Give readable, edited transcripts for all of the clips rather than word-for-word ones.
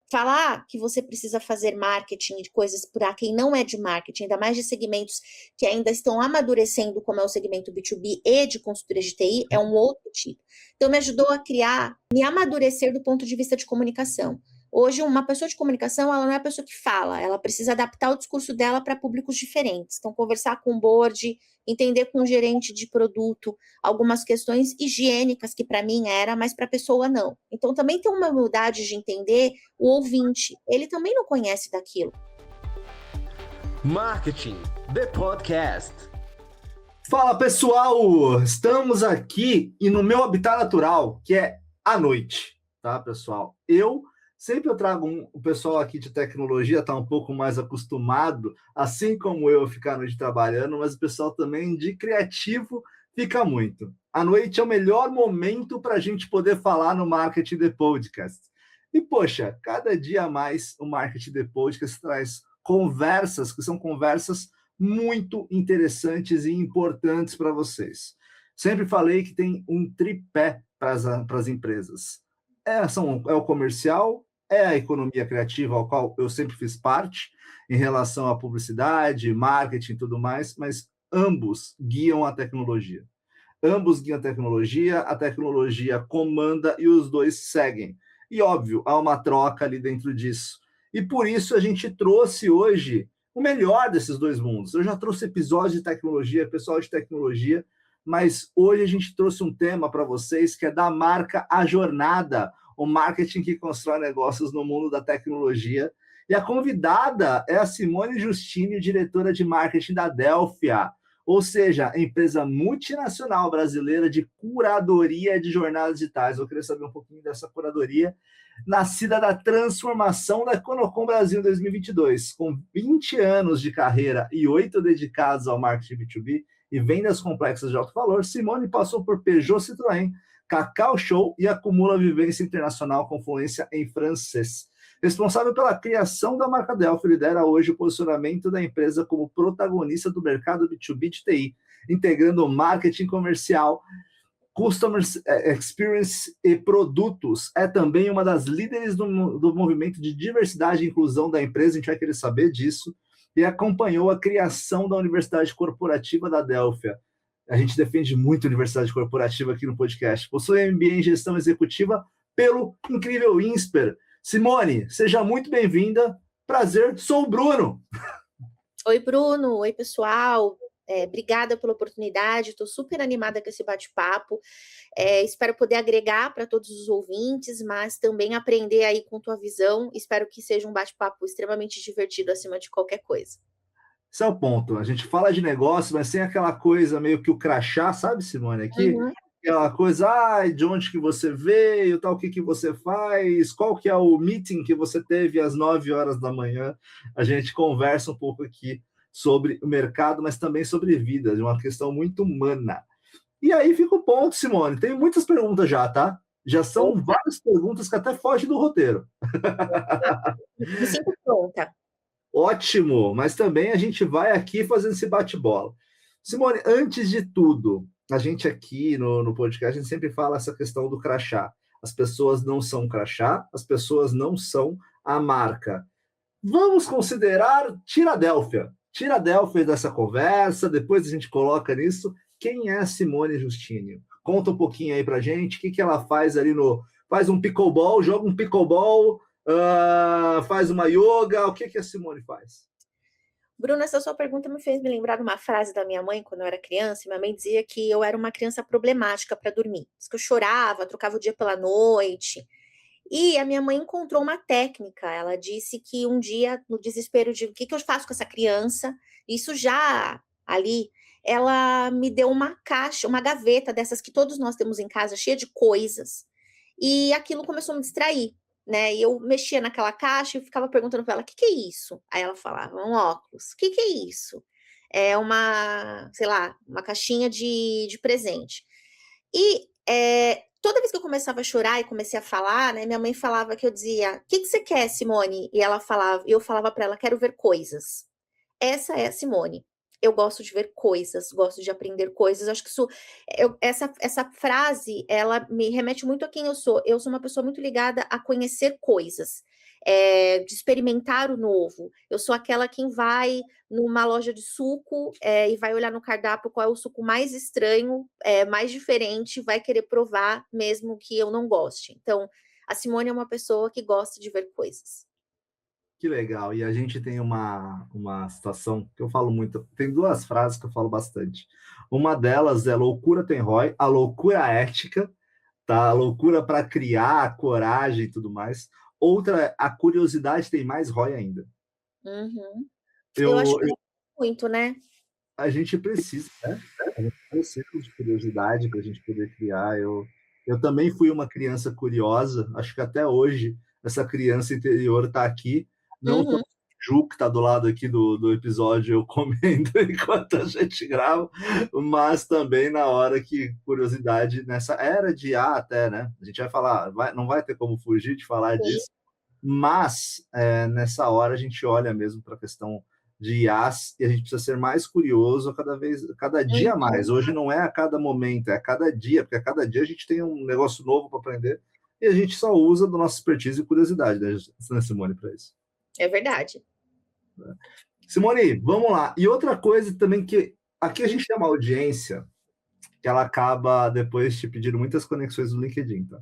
falar que você precisa fazer marketing de coisas para quem não é de marketing, ainda mais de segmentos que ainda estão amadurecendo, como é o segmento B2B e de consultoria de TI, é um outro tipo. Então, me ajudou a me amadurecer do ponto de vista de comunicação. Hoje, uma pessoa de comunicação, ela não é a pessoa que fala, ela precisa adaptar o discurso dela para públicos diferentes. Então, conversar com o board, entender com o gerente de produto algumas questões higiênicas, que para mim era, mas para a pessoa não. Então, também tem uma humildade de entender o ouvinte. Ele também não conhece daquilo. Marketing, The Podcast. Fala, pessoal! Estamos aqui e no meu habitat natural, que é a noite, tá, pessoal? Sempre trago o pessoal aqui de tecnologia, tá um pouco mais acostumado, assim como eu, ficar à noite trabalhando, mas o pessoal também de criativo fica muito. A noite é o melhor momento para a gente poder falar no Marketing The Podcast. E, poxa, cada dia mais o Marketing The Podcast traz conversas, que são conversas muito interessantes e importantes para vocês. Sempre falei que tem um tripé para as empresas. É o comercial, é a economia criativa, ao qual eu sempre fiz parte, em relação à publicidade, marketing e tudo mais, mas ambos guiam a tecnologia. Ambos guiam a tecnologia comanda e os dois seguem. E, óbvio, há uma troca ali dentro disso. E por isso a gente trouxe hoje o melhor desses dois mundos. Eu já trouxe episódios de tecnologia, pessoal de tecnologia, mas hoje a gente trouxe um tema para vocês que é da marca à jornada, o marketing que constrói negócios no mundo da tecnologia. E a convidada é a Simone Justini, diretora de marketing da Delphia, ou seja, a empresa multinacional brasileira de curadoria de jornadas digitais. Eu queria saber um pouquinho dessa curadoria, nascida da transformação da Econocom Brasil 2022, com 20 anos de carreira e 8 dedicados ao marketing B2B e vendas complexas de alto valor. Simone passou por Peugeot, Citroën, Cacau Show e acumula vivência internacional com fluência em francês. Responsável pela criação da marca Delphia, lidera hoje o posicionamento da empresa como protagonista do mercado B2B de TI, integrando marketing comercial, customer experience e produtos. É também uma das líderes do movimento de diversidade e inclusão da empresa, a gente vai querer saber disso, e acompanhou a criação da Universidade Corporativa da Delphia. A gente defende muito a Universidade Corporativa aqui no podcast. Possui MBA em Gestão Executiva pelo incrível INSPER. Simone, seja muito bem-vinda. Prazer, sou o Bruno. Oi, Bruno. Oi, pessoal. Obrigada pela oportunidade. Estou super animada com esse bate-papo. Espero poder agregar para todos os ouvintes, mas também aprender aí com tua visão. Espero que seja um bate-papo extremamente divertido acima de qualquer coisa. Esse é o ponto. A gente fala de negócio, mas sem aquela coisa meio que o crachá, sabe, Simone? Aqui, aquela coisa, de onde que você veio, tal, o que que você faz, qual que é o meeting que você teve às 9 horas da manhã. A gente conversa um pouco aqui sobre o mercado, mas também sobre vida, de uma questão muito humana. E aí fica o ponto, Simone. Tem muitas perguntas já, tá? Já são várias perguntas que até fogem do roteiro. Me sinto pronta. Ótimo, mas também a gente vai aqui fazendo esse bate-bola. Simone, antes de tudo, a gente aqui no podcast, a gente sempre fala essa questão do crachá. As pessoas não são crachá, as pessoas não são a marca. Vamos considerar tira a Delphia dessa conversa, depois a gente coloca nisso. Quem é a Simone Justini? Conta um pouquinho aí pra gente, o que ela faz ali faz um pickleball, joga um pickleball, faz uma yoga, o que a Simone faz? Bruno, essa sua pergunta me fez me lembrar de uma frase da minha mãe quando eu era criança. Minha mãe dizia que eu era uma criança problemática para dormir. Diz que eu chorava, trocava o dia pela noite. E a minha mãe encontrou uma técnica. Ela disse que um dia, no desespero de o que eu faço com essa criança, isso já ali, ela me deu uma caixa, uma gaveta dessas que todos nós temos em casa, cheia de coisas. E aquilo começou a me distrair, né? E eu mexia naquela caixa e ficava perguntando para ela, o que é isso? Aí ela falava, um óculos. O que é isso? É uma, sei lá, uma caixinha de presente. E toda vez que eu começava a chorar e comecei a falar, né, minha mãe falava que eu dizia, o que você quer, Simone? E ela falava, eu falava para ela, quero ver coisas. Essa é a Simone. Eu gosto de ver coisas, gosto de aprender coisas. Acho que essa frase, ela me remete muito a quem eu sou. Eu sou uma pessoa muito ligada a conhecer coisas. de experimentar o novo. Eu sou aquela quem vai numa loja de suco e vai olhar no cardápio qual é o suco mais estranho, mais diferente, vai querer provar mesmo que eu não goste. Então, a Simone é uma pessoa que gosta de ver coisas. Que legal. E a gente tem uma situação que eu falo muito. Tem duas frases que eu falo bastante. Uma delas é loucura tem ROI, a loucura ética, tá? A loucura para criar, coragem e tudo mais. Outra é a curiosidade tem mais ROI ainda. Uhum. Eu acho Eu, que muito, né? a gente precisa, né? A gente precisa de curiosidade para a gente poder criar. Eu também fui uma criança curiosa, acho que até hoje essa criança interior está aqui, não só Uhum. o Ju, que está do lado aqui do episódio, eu comendo enquanto a gente grava, mas também na hora que curiosidade nessa era de IA até, né? A gente vai falar, não vai ter como fugir de falar Sim. disso, mas nessa hora a gente olha mesmo para a questão de IAs e a gente precisa ser mais curioso cada dia Uhum. mais. Hoje não é a cada momento, é a cada dia, porque a cada dia a gente tem um negócio novo para aprender e a gente só usa da nossa expertise e curiosidade, né, Simone, para isso. É verdade. Simone, vamos lá. E outra coisa também que aqui a gente tem uma audiência que ela acaba depois te pedindo muitas conexões no LinkedIn, tá?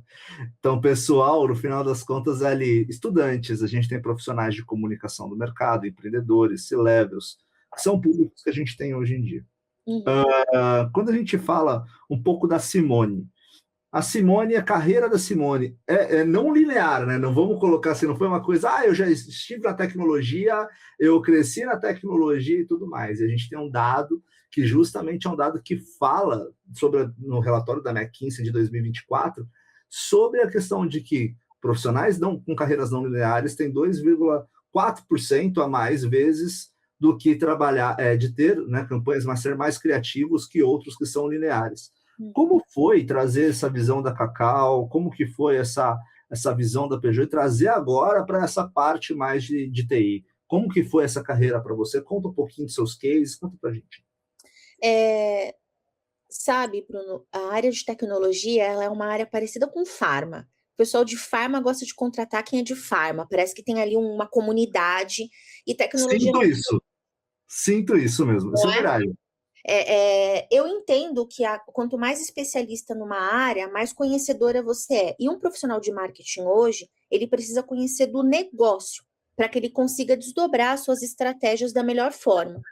Então, pessoal, no final das contas, é ali, estudantes, a gente tem profissionais de comunicação do mercado, empreendedores, C-levels, que são públicos que a gente tem hoje em dia. Uhum. Quando a gente fala um pouco da Simone, a Simone, a carreira da Simone é não linear, né? Não vamos colocar assim, não foi uma coisa, eu já estive na tecnologia, eu cresci na tecnologia e tudo mais. E a gente tem um dado que justamente é um dado que fala sobre, no relatório da McKinsey de 2024, sobre a questão de que profissionais com carreiras não lineares têm 2,4% a mais vezes do que trabalhar, de ter, né, campanhas, mas ser mais criativos que outros que são lineares. Como foi trazer essa visão da Cacau? Como que foi essa visão da Peugeot e trazer agora para essa parte mais de TI? Como que foi essa carreira para você? Conta um pouquinho dos seus cases, conta para a gente. Sabe, Bruno, a área de tecnologia ela é uma área parecida com farma. O pessoal de farma gosta de contratar quem é de farma. Parece que tem ali uma comunidade e tecnologia Sinto isso mesmo, isso não é é. verdade. Eu entendo que quanto mais especialista numa área, mais conhecedora você é. E um profissional de marketing hoje, ele precisa conhecer do negócio para que ele consiga desdobrar suas estratégias da melhor forma.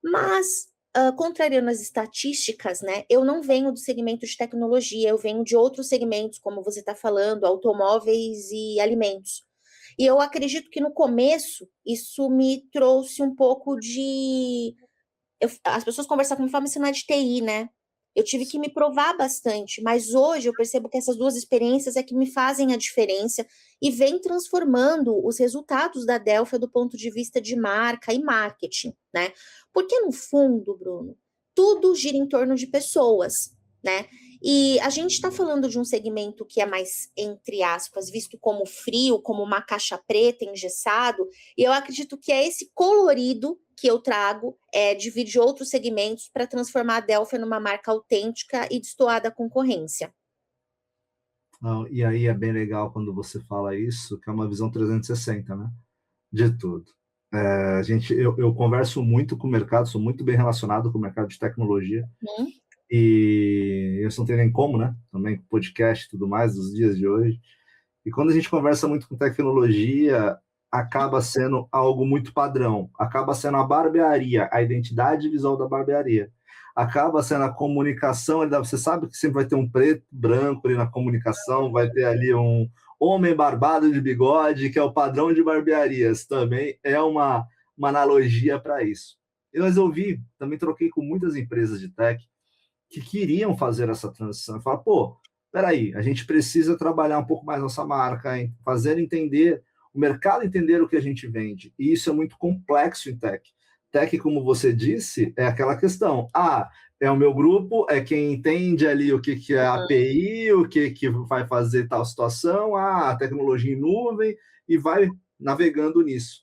Mas, contrariando as estatísticas, né, eu não venho do segmento de tecnologia, eu venho de outros segmentos, como você está falando, automóveis e alimentos. E eu acredito que no começo isso me trouxe um pouco de as pessoas conversam comigo e falam, mas você não é de TI, né? Eu tive que me provar bastante, mas hoje eu percebo que essas duas experiências é que me fazem a diferença e vem transformando os resultados da Delphi do ponto de vista de marca e marketing, né? Porque no fundo, Bruno, tudo gira em torno de pessoas, né? E a gente está falando de um segmento que é mais, entre aspas, visto como frio, como uma caixa preta, engessado, e eu acredito que é esse colorido que eu trago de vir de outros segmentos para transformar a Delphi numa marca autêntica e destoar da concorrência. Não, e aí é bem legal quando você fala isso, que é uma visão 360, né? De tudo. Eu converso muito com o mercado, sou muito bem relacionado com o mercado de tecnologia, e eu não tenho nem como, né? Também com podcast e tudo mais, dos dias de hoje. E quando a gente conversa muito com tecnologia, acaba sendo algo muito padrão, acaba sendo a barbearia, a identidade visual da barbearia, acaba sendo a comunicação, você sabe que sempre vai ter um preto, branco ali na comunicação, vai ter ali um homem barbado de bigode, que é o padrão de barbearias, também é uma analogia para isso. Eu resolvi, também troquei com muitas empresas de tech que queriam fazer essa transição, falar, peraí, a gente precisa trabalhar um pouco mais nossa marca, fazer entender, o mercado entender o que a gente vende. E isso é muito complexo em tech. Tech, como você disse, é aquela questão. É o meu grupo, é quem entende ali o que é a API, o que vai fazer tal situação, a tecnologia em nuvem, e vai navegando nisso.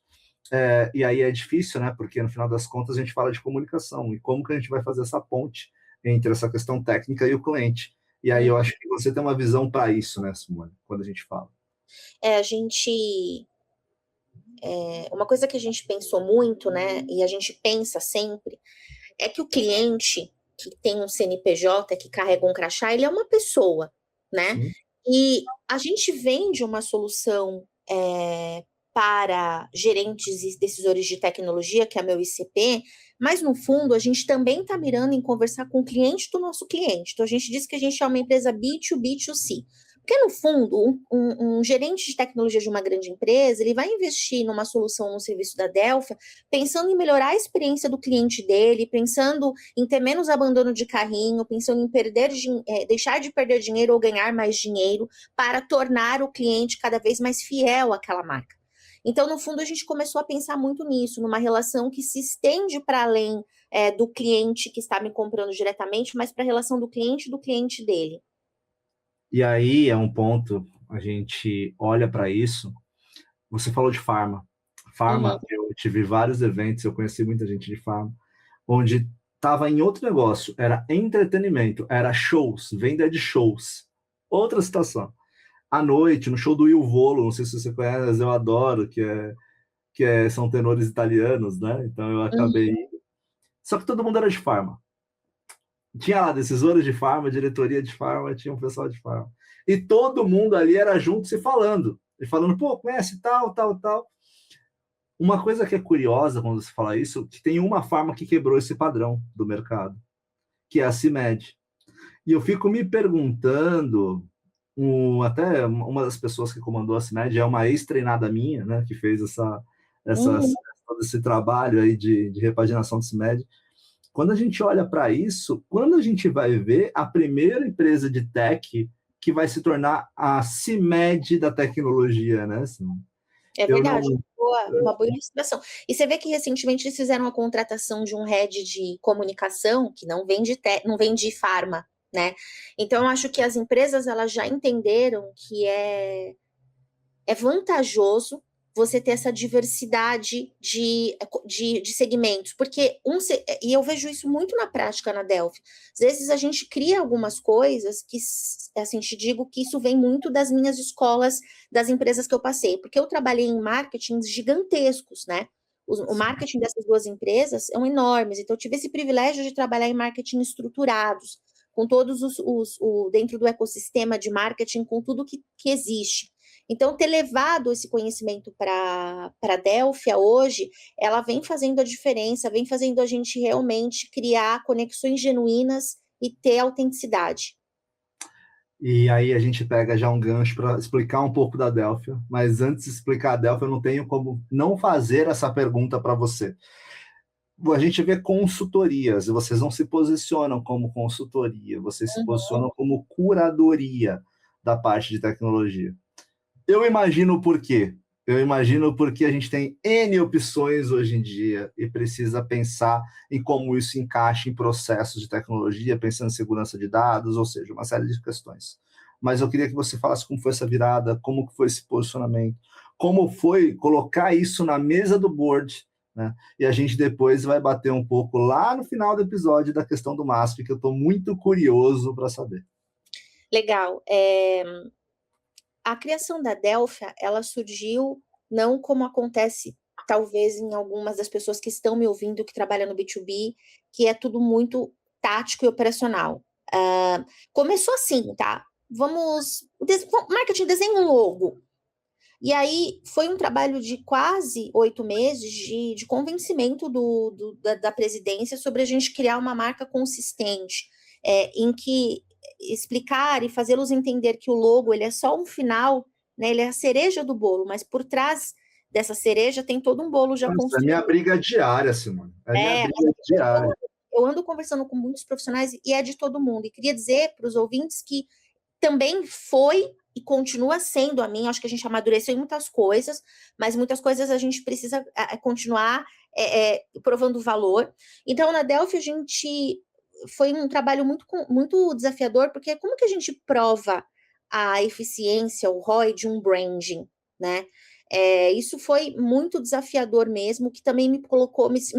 E aí é difícil, né? Porque no final das contas a gente fala de comunicação. E como que a gente vai fazer essa ponte entre essa questão técnica e o cliente? E aí eu acho que você tem uma visão para isso, né, Simone, quando a gente fala. A gente uma coisa que a gente pensou muito, né, e a gente pensa sempre, é que o cliente que tem um CNPJ, que carrega um crachá, ele é uma pessoa, né? Sim. E a gente vende uma solução para gerentes e decisores de tecnologia, que é meu ICP, mas no fundo a gente também está mirando em conversar com o cliente do nosso cliente. Então a gente diz que a gente é uma empresa B2B2C. Porque, no fundo, um gerente de tecnologia de uma grande empresa, ele vai investir numa solução, no serviço da Delphia, pensando em melhorar a experiência do cliente dele, pensando em ter menos abandono de carrinho, pensando em deixar de perder dinheiro ou ganhar mais dinheiro para tornar o cliente cada vez mais fiel àquela marca. Então, no fundo, a gente começou a pensar muito nisso, numa relação que se estende para além do cliente que está me comprando diretamente, mas para a relação do cliente dele. E aí é um ponto, a gente olha para isso. Você falou de farma. Farma, eu tive vários eventos, eu conheci muita gente de farma, onde estava em outro negócio, era entretenimento, era shows, venda de shows. Outra situação. À noite, no show do Il Volo, não sei se você conhece, eu adoro, são tenores italianos, né? Então eu acabei. Só que todo mundo era de farma. Tinha lá decisores de farma, diretoria de farma, tinha um pessoal de farma. E todo mundo ali era junto se falando. E falando, pô, conhece tal, tal, tal. Uma coisa que é curiosa quando você fala isso, que tem uma farma que quebrou esse padrão do mercado, que é a CIMED. E eu fico me perguntando, até uma das pessoas que comandou a CIMED é uma ex-treinada minha, né, que fez todo esse trabalho aí de repaginação do CIMED. Quando a gente olha para isso, quando a gente vai ver a primeira empresa de tech que vai se tornar a CIMED da tecnologia, né? É Eu verdade, não. uma boa ilustração. E você vê que recentemente eles fizeram a contratação de um head de comunicação que não vem de farma, né? Então, eu acho que as empresas elas já entenderam que é vantajoso você ter essa diversidade de segmentos, porque e eu vejo isso muito na prática na Delphi. Às vezes a gente cria algumas coisas que, assim, te digo que isso vem muito das minhas escolas, das empresas que eu passei, porque eu trabalhei em marketing gigantescos, né? O marketing dessas duas empresas são enormes, então eu tive esse privilégio de trabalhar em marketing estruturados, com todos dentro do ecossistema de marketing, com tudo que existe. Então, ter levado esse conhecimento para a Delphia hoje, ela vem fazendo a diferença, vem fazendo a gente realmente criar conexões genuínas e ter autenticidade. E aí a gente pega já um gancho para explicar um pouco da Delphia, mas antes de explicar a Delphia, eu não tenho como não fazer essa pergunta para você. A gente vê consultorias, e vocês não se posicionam como consultoria, vocês se posicionam como curadoria da parte de tecnologia. Eu imagino por quê. Eu imagino porque a gente tem N opções hoje em dia e precisa pensar em como isso encaixa em processos de tecnologia, pensando em segurança de dados, ou seja, uma série de questões. Mas eu queria que você falasse como foi essa virada, como foi esse posicionamento, como foi colocar isso na mesa do board, né? E a gente depois vai bater um pouco lá no final do episódio da questão do MASP, que eu estou muito curioso para saber. Legal. A criação da Delphia, ela surgiu não como acontece talvez em algumas das pessoas que estão me ouvindo, que trabalham no B2B, que é tudo muito tático e operacional. Começou assim, tá? Marketing, desenha um logo. E aí foi um trabalho de quase 8 meses de convencimento da presidência sobre a gente criar uma marca consistente, em que explicar e fazê-los entender que o logo ele é só um final, né, ele é a cereja do bolo, mas por trás dessa cereja tem todo um bolo já construído. É minha briga diária, Simone. Minha briga diária. Eu ando conversando com muitos profissionais e é de todo mundo. E queria dizer para os ouvintes que também foi e continua sendo a minha. Acho que a gente amadureceu em muitas coisas, mas muitas coisas a gente precisa continuar provando valor. Então, na Delphi, a gente foi um trabalho muito, muito desafiador, porque como que a gente prova a eficiência, o ROI de um branding, né? Isso foi muito desafiador mesmo, que também me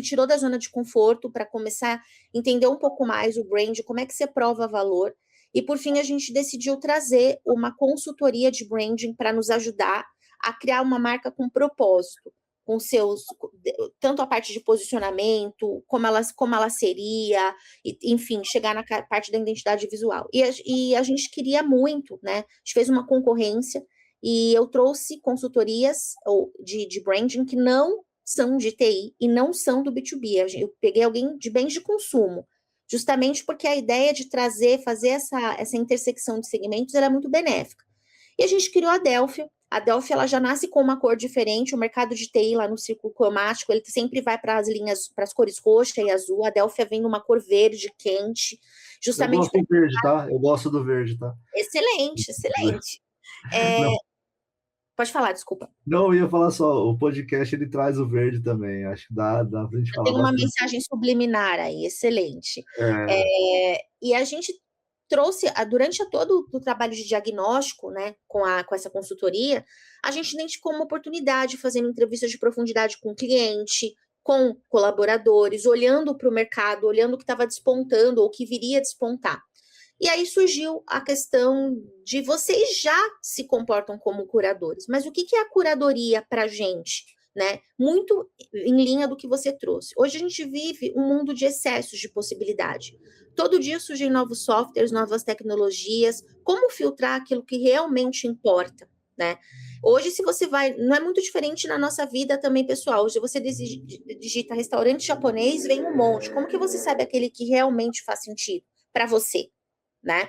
tirou da zona de conforto para começar a entender um pouco mais o brand, como é que você prova valor. E, por fim, a gente decidiu trazer uma consultoria de branding para nos ajudar a criar uma marca com propósito. com seus, tanto a parte de posicionamento, como ela seria, enfim, chegar na parte da identidade visual. E a gente queria muito, né? A gente fez uma concorrência e eu trouxe consultorias de branding que não são de TI e não são do B2B. Eu peguei alguém de bens de consumo, justamente porque a ideia de fazer essa intersecção de segmentos era muito benéfica. E a gente criou a Delphia. A Delphia, ela já nasce com uma cor diferente. O mercado de TI lá no círculo cromático, ele sempre vai para as linhas, para as cores roxa e azul. A Delphia vem numa cor verde quente, Eu justamente. gosto do verde, tá? Eu gosto do verde, tá? Excelente, excelente. Pode falar, desculpa. Não, eu ia falar só, o podcast ele traz o verde também. Acho que dá pra gente falar Tem uma bastante. mensagem subliminar aí, excelente. E a gente trouxe, durante todo o trabalho de diagnóstico, né, com essa consultoria, a gente identificou uma oportunidade fazendo entrevistas de profundidade com o cliente, com colaboradores, olhando para o mercado, olhando o que estava despontando ou o que viria a despontar. E aí surgiu a questão de vocês já se comportam como curadores, mas o que é a curadoria para a gente? Né? Muito em linha do que você trouxe. Hoje a gente vive um mundo de excessos de possibilidade. Todo dia surgem novos softwares, novas tecnologias. Como filtrar aquilo que realmente importa? Né? Hoje, se você não é muito diferente na nossa vida também, pessoal. Hoje você digita restaurante japonês, vem um monte. Como que você sabe aquele que realmente faz sentido para você? Né?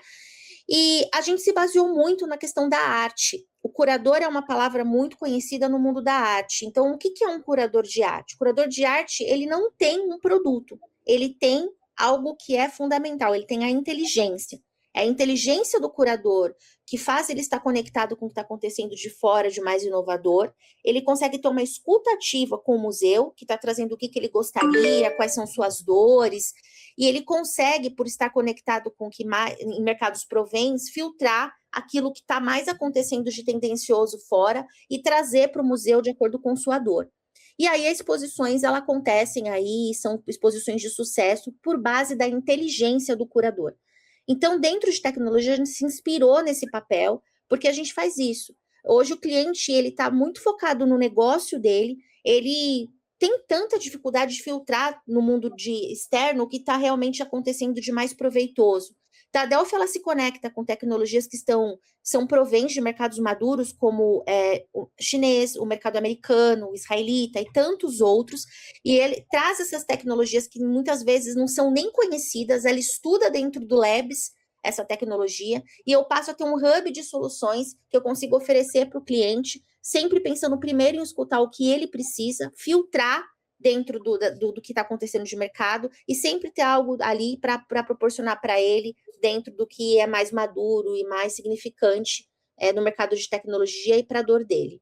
E a gente se baseou muito na questão da arte. O curador é uma palavra muito conhecida no mundo da arte. Então, o que é um curador de arte? O curador de arte, ele não tem um produto, ele tem algo que é fundamental, ele tem a inteligência. É a inteligência do curador que faz ele estar conectado com o que está acontecendo de fora, de mais inovador. Ele consegue ter uma escuta ativa com o museu, que está trazendo o que ele gostaria, quais são suas dores, e ele consegue, por estar conectado com o que em mercados provém, filtrar aquilo que está mais acontecendo de tendencioso fora e trazer para o museu de acordo com sua dor. E aí as exposições, elas acontecem aí, são exposições de sucesso por base da inteligência do curador. Então, dentro de tecnologia, a gente se inspirou nesse papel, porque a gente faz isso. Hoje o cliente, ele está muito focado no negócio dele, ele tem tanta dificuldade de filtrar no mundo externo o que está realmente acontecendo de mais proveitoso. Então, a Delphia, ela se conecta com tecnologias que são provenientes de mercados maduros, como o chinês, o mercado americano, o israelita e tantos outros, e ele traz essas tecnologias que muitas vezes não são nem conhecidas, ela estuda dentro do Labs essa tecnologia, e eu passo a ter um hub de soluções que eu consigo oferecer para o cliente, sempre pensando primeiro em escutar o que ele precisa, filtrar dentro do que está acontecendo de mercado e sempre ter algo ali para proporcionar para ele dentro do que é mais maduro e mais significante no mercado de tecnologia e para a dor dele.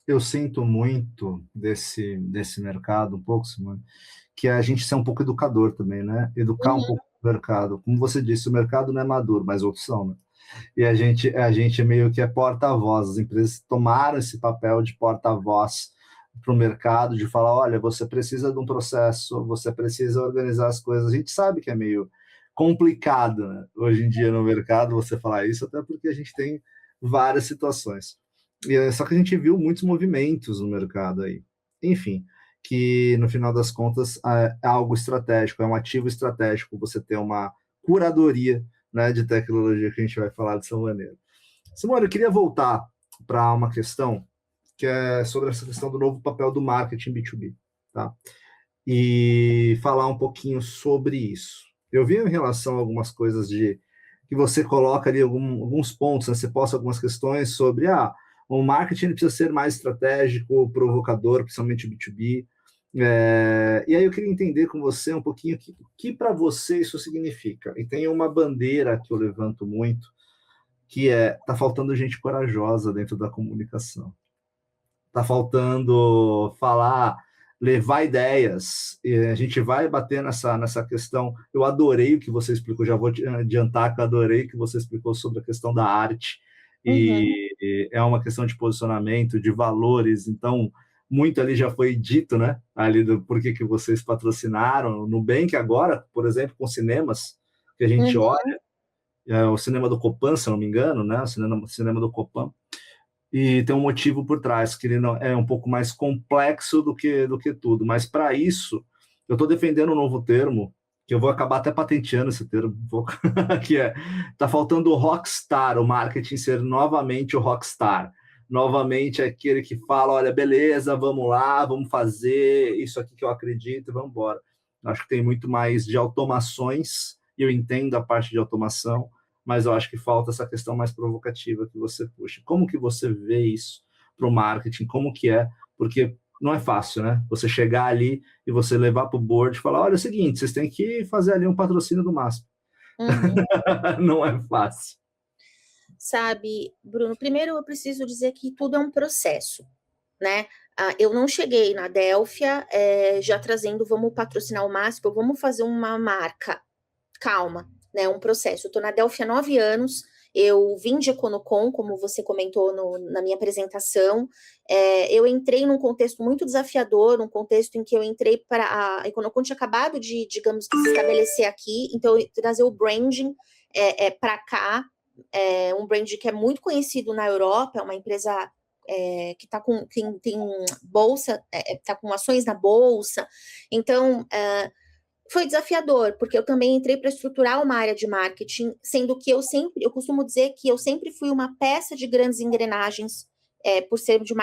Eu sinto muito desse mercado, um pouco, Simone, que é a gente ser um pouco educador também, né? Educar um pouco o mercado. Como você disse, o mercado não é maduro, mas outros são, né? E a gente meio que é porta-voz. As empresas tomaram esse papel de porta-voz para o mercado, de falar, olha, você precisa de um processo, você precisa organizar as coisas. A gente sabe que é meio complicado, né? Hoje em dia no mercado você falar isso, até porque a gente tem várias situações. Só que a gente viu muitos movimentos no mercado aí. Enfim, que no final das contas é algo estratégico, é um ativo estratégico você ter uma curadoria, né, de tecnologia, que a gente vai falar dessa maneira. Simone, eu queria voltar para uma questão que é sobre essa questão do novo papel do marketing B2B, tá? E falar um pouquinho sobre isso. Eu vi em relação a algumas coisas que você coloca ali alguns pontos, né? Você posta algumas questões sobre o marketing precisa ser mais estratégico, provocador, principalmente o B2B. E aí eu queria entender com você um pouquinho o que para você isso significa. E tem uma bandeira que eu levanto muito, que tá faltando gente corajosa dentro da comunicação. Tá faltando falar, levar ideias. E a gente vai bater nessa questão. Eu adorei o que você explicou, já vou adiantar que eu adorei o que você explicou sobre a questão da arte. E é uma questão de posicionamento, de valores. Então, muito ali já foi dito, né? Ali do porquê que vocês patrocinaram. Nubank agora, por exemplo, com cinemas, que a gente olha, o cinema do Copan, se não me engano, né? O cinema do Copan. E tem um motivo por trás, que ele não, é um pouco mais complexo do que tudo. Mas para isso, eu estou defendendo um novo termo, que eu vou acabar até patenteando esse termo, que tá faltando o rockstar, o marketing ser novamente o rockstar. Novamente aquele que fala, olha, beleza, vamos lá, vamos fazer isso aqui que eu acredito e vamos embora. Acho que tem muito mais de automações, e eu entendo a parte de automação, mas eu acho que falta essa questão mais provocativa que você puxa. Como que você vê isso para o marketing? Como que é? Porque não é fácil, né? Você chegar ali e você levar para o board e falar, olha, é o seguinte, vocês têm que fazer ali um patrocínio do MASP. Uhum. Não é fácil. Sabe, Bruno, primeiro eu preciso dizer que tudo é um processo, né? Eu não cheguei na Delphia já trazendo, vamos patrocinar o MASP, ou vamos fazer uma marca. Calma, né? Um processo. Eu estou na Delphia há 9 anos, eu vim de Econocom, como você comentou na minha apresentação. Eu entrei num contexto muito desafiador, um contexto em que eu entrei para... A Econocom tinha acabado de, digamos, que se estabelecer aqui, então eu trazer o branding para cá, um brand que é muito conhecido na Europa, é uma empresa que tá tem bolsa, está com ações na bolsa. Então, foi desafiador, porque eu também entrei para estruturar uma área de marketing, sendo que eu costumo dizer que eu sempre fui uma peça de grandes engrenagens, por ser de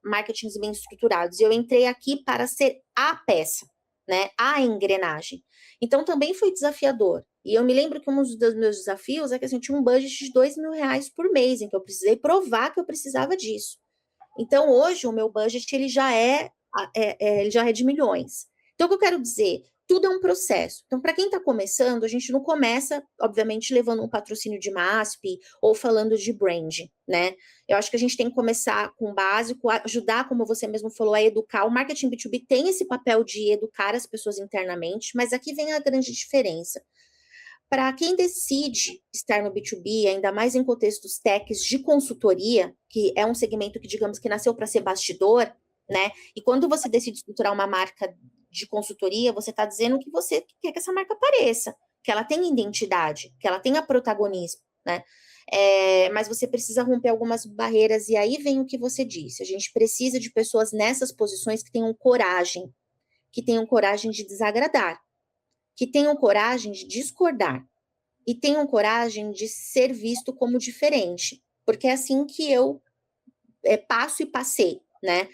marketings bem estruturados. E eu entrei aqui para ser a peça, né? A engrenagem. Então também foi desafiador. E eu me lembro que um dos meus desafios é que assim, eu tinha um budget de R$ 2.000 por mês, em que eu precisei provar que eu precisava disso. Então, hoje, o meu budget ele já é de milhões. Então, o que eu quero dizer? Tudo é um processo. Então, para quem está começando, a gente não começa, obviamente, levando um patrocínio de MASP ou falando de brand, né? Eu acho que a gente tem que começar com o básico, ajudar, como você mesmo falou, a educar. O marketing B2B tem esse papel de educar as pessoas internamente, mas aqui vem a grande diferença. Para quem decide estar no B2B, ainda mais em contextos techs de consultoria, que é um segmento que, digamos, que nasceu para ser bastidor, né? E quando você decide estruturar uma marca de consultoria, você está dizendo que você quer que essa marca apareça, que ela tenha identidade, que ela tenha protagonismo, né? Mas você precisa romper algumas barreiras, e aí vem o que você disse. A gente precisa de pessoas nessas posições que tenham coragem de desagradar, que tenham coragem de discordar e tenham coragem de ser visto como diferente, porque é assim que eu passo e passei, né?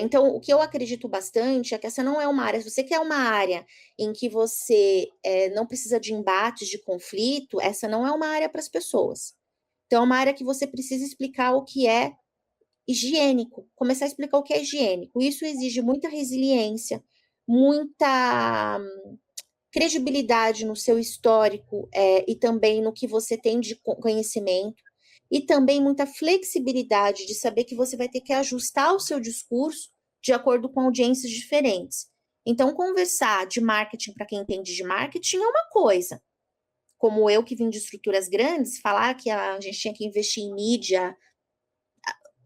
Então, o que eu acredito bastante é que essa não é uma área. Se você quer uma área em que você não precisa de embates, de conflito, essa não é uma área para as pessoas. Então, é uma área que você precisa explicar o que é higiênico, começar a explicar o que é higiênico. Isso exige muita resiliência, muita credibilidade no seu histórico e também no que você tem de conhecimento, e também muita flexibilidade de saber que você vai ter que ajustar o seu discurso de acordo com audiências diferentes. Então, conversar de marketing para quem entende de marketing é uma coisa. Como eu que vim de estruturas grandes, falar que a gente tinha que investir em mídia,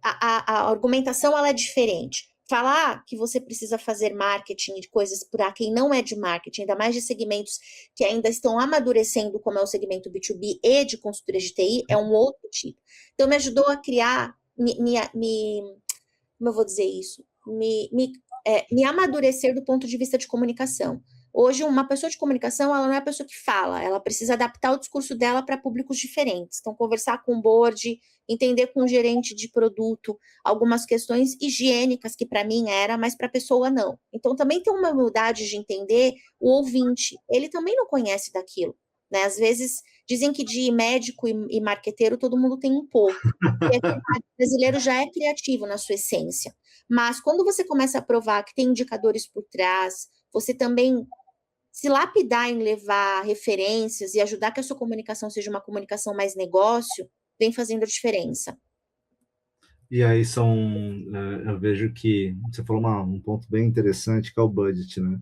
a argumentação ela é diferente. Falar que você precisa fazer marketing de coisas para quem não é de marketing, ainda mais de segmentos que ainda estão amadurecendo, como é o segmento B2B e de consultoria de TI, é um outro tipo. Então, me ajudou a criar, como eu vou dizer isso? Me amadurecer do ponto de vista de comunicação. Hoje, uma pessoa de comunicação, ela não é a pessoa que fala, ela precisa adaptar o discurso dela para públicos diferentes. Então, conversar com o board, entender com o gerente de produto algumas questões higiênicas que para mim era, mas para a pessoa não. Então, também tem uma humildade de entender o ouvinte. Ele também não conhece daquilo, né? Às vezes, dizem que de médico e marqueteiro todo mundo tem um pouco. E o brasileiro já é criativo na sua essência. Mas quando você começa a provar que tem indicadores por trás, você também se lapidar em levar referências e ajudar que a sua comunicação seja uma comunicação mais negócio, vem fazendo a diferença. E aí eu vejo que você falou um ponto bem interessante, que é o budget, né?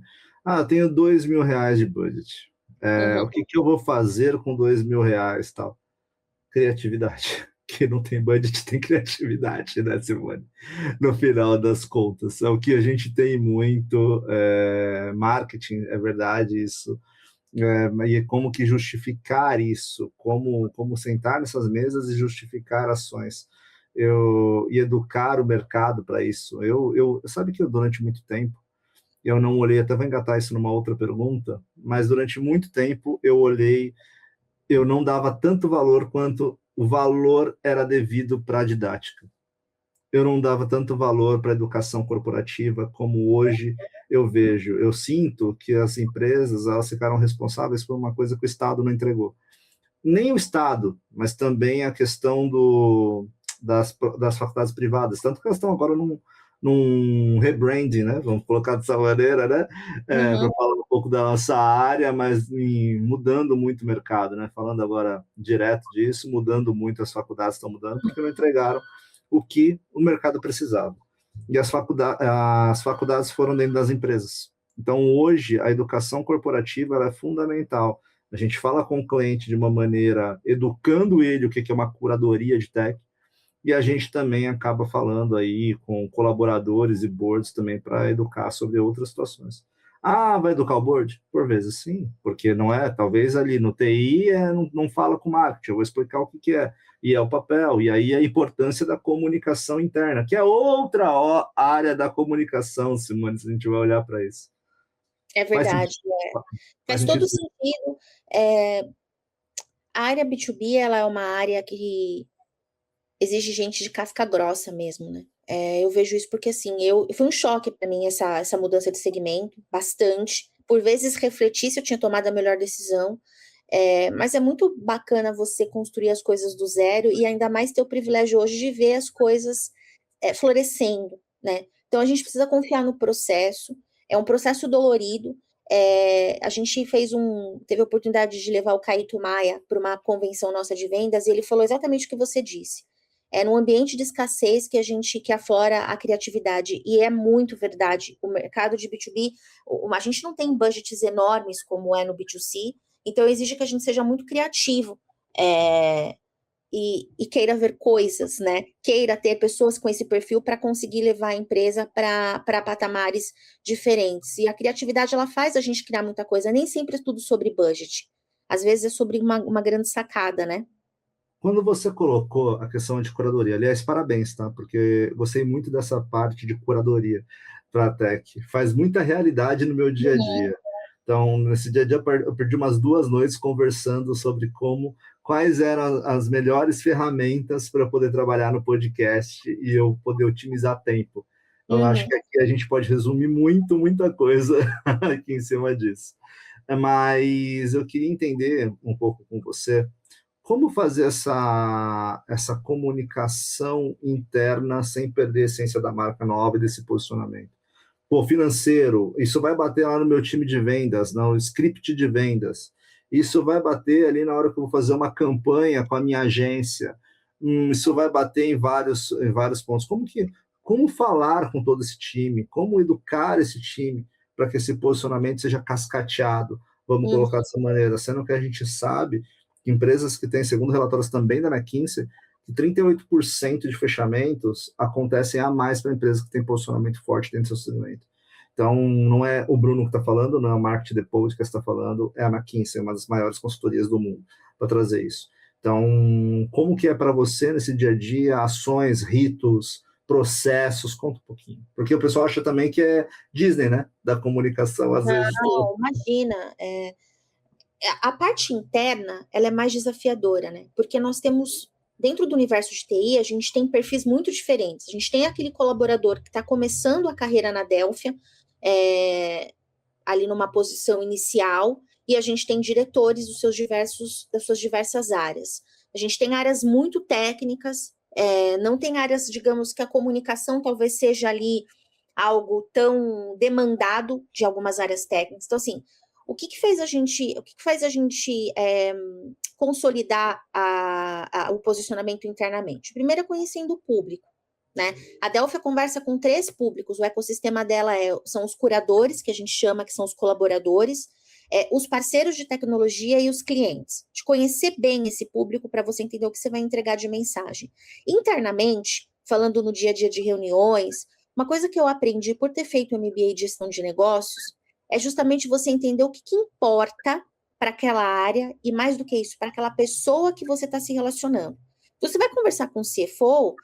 Eu tenho R$ 2.000 de budget. Uhum. O que eu vou fazer com R$ 2.000, tal? Criatividade. Que não tem budget, tem criatividade, né, Simone? No final das contas. É o que a gente tem muito, marketing, é verdade isso. E como que justificar isso, como sentar nessas mesas e justificar ações. e educar o mercado para isso. Sabe que durante muito tempo, eu não olhei, até vou engatar isso numa outra pergunta, mas durante muito tempo eu não dava tanto valor quanto o valor era devido para a didática. Eu não dava tanto valor para a educação corporativa como hoje eu vejo. Eu sinto que as empresas, elas ficaram responsáveis por uma coisa que o Estado não entregou. Nem o Estado, mas também a questão das faculdades privadas, tanto que elas estão agora num rebranding, né? Vamos colocar dessa maneira, né? Para falar um pouco da nossa área, mas mudando muito o mercado, né? Falando agora direto disso, mudando muito, as faculdades estão mudando, porque não entregaram o que o mercado precisava. E as faculdades foram dentro das empresas. Então, hoje, a educação corporativa ela é fundamental. A gente fala com o cliente de uma maneira, educando ele o que é uma curadoria de tech, e a gente também acaba falando aí com colaboradores e boards também para educar sobre outras situações. Ah, vai educar o board? Por vezes sim, porque não é, talvez ali no TI não fala com marketing, eu vou explicar o que é, e é o papel, e aí a importância da comunicação interna, que é outra área da comunicação, Simone, se a gente vai olhar para isso. É verdade, faz todo sentido. A área B2B, ela é uma área que exige gente de casca grossa mesmo, né? Eu vejo isso porque, assim, foi um choque para mim essa mudança de segmento, bastante. Por vezes refleti se eu tinha tomado a melhor decisão, mas é muito bacana você construir as coisas do zero e ainda mais ter o privilégio hoje de ver as coisas florescendo, né? Então, a gente precisa confiar no processo, é um processo dolorido. A gente teve a oportunidade de levar o Caíto Maia para uma convenção nossa de vendas e ele falou exatamente o que você disse. É num ambiente de escassez que aflora a criatividade, e é muito verdade. O mercado de B2B, a gente não tem budgets enormes como é no B2C, então exige que a gente seja muito criativo e queira ver coisas, né? Queira ter pessoas com esse perfil para conseguir levar a empresa para patamares diferentes. E a criatividade, ela faz a gente criar muita coisa, nem sempre é tudo sobre budget. Às vezes é sobre uma grande sacada, né? Quando você colocou a questão de curadoria, aliás, parabéns, tá? Porque gostei muito dessa parte de curadoria para a Tech. Faz muita realidade no meu dia a dia. Então, nesse dia a dia, eu perdi umas 2 noites conversando sobre quais eram as melhores ferramentas para poder trabalhar no podcast e eu poder otimizar tempo. Eu acho que aqui a gente pode resumir muita coisa aqui em cima disso. Mas eu queria entender um pouco com você como fazer essa comunicação interna sem perder a essência da marca nova e desse posicionamento. Pô, financeiro, isso vai bater lá no meu time de vendas, no script de vendas. Isso vai bater ali na hora que eu vou fazer uma campanha com a minha agência. Isso vai bater em vários pontos. Como falar com todo esse time? Como educar esse time para que esse posicionamento seja cascateado? Vamos colocar dessa maneira, sendo que a gente sabe que empresas que têm, segundo relatórios também da McKinsey, que 38% de fechamentos acontecem a mais para empresas que têm posicionamento forte dentro do seu segmento. Então, não é o Bruno que está falando, não é o Market Depot que está falando, é a McKinsey, uma das maiores consultorias do mundo, para trazer isso. Então, como que é para você nesse dia a dia, ações, ritos, processos? Conta um pouquinho. Porque o pessoal acha também que é Disney, né? Da comunicação, às vezes. Não, imagina. A parte interna, ela é mais desafiadora, né? Porque nós temos, dentro do universo de TI, a gente tem perfis muito diferentes. A gente tem aquele colaborador que está começando a carreira na Delphia, ali numa posição inicial, e a gente tem diretores das suas diversas áreas. A gente tem áreas muito técnicas, não tem áreas, digamos, que a comunicação talvez seja ali algo tão demandado de algumas áreas técnicas. Então, assim, o que faz a gente consolidar o posicionamento internamente? Primeiro é conhecendo o público, né? A Delphia conversa com 3 públicos, o ecossistema dela são os curadores, que a gente chama, que são os colaboradores, os parceiros de tecnologia e os clientes. De conhecer bem esse público para você entender o que você vai entregar de mensagem. Internamente, falando no dia a dia de reuniões, uma coisa que eu aprendi por ter feito o MBA de gestão de negócios é justamente você entender o que importa para aquela área e, mais do que isso, para aquela pessoa que você está se relacionando. Então, você vai conversar com o CFO,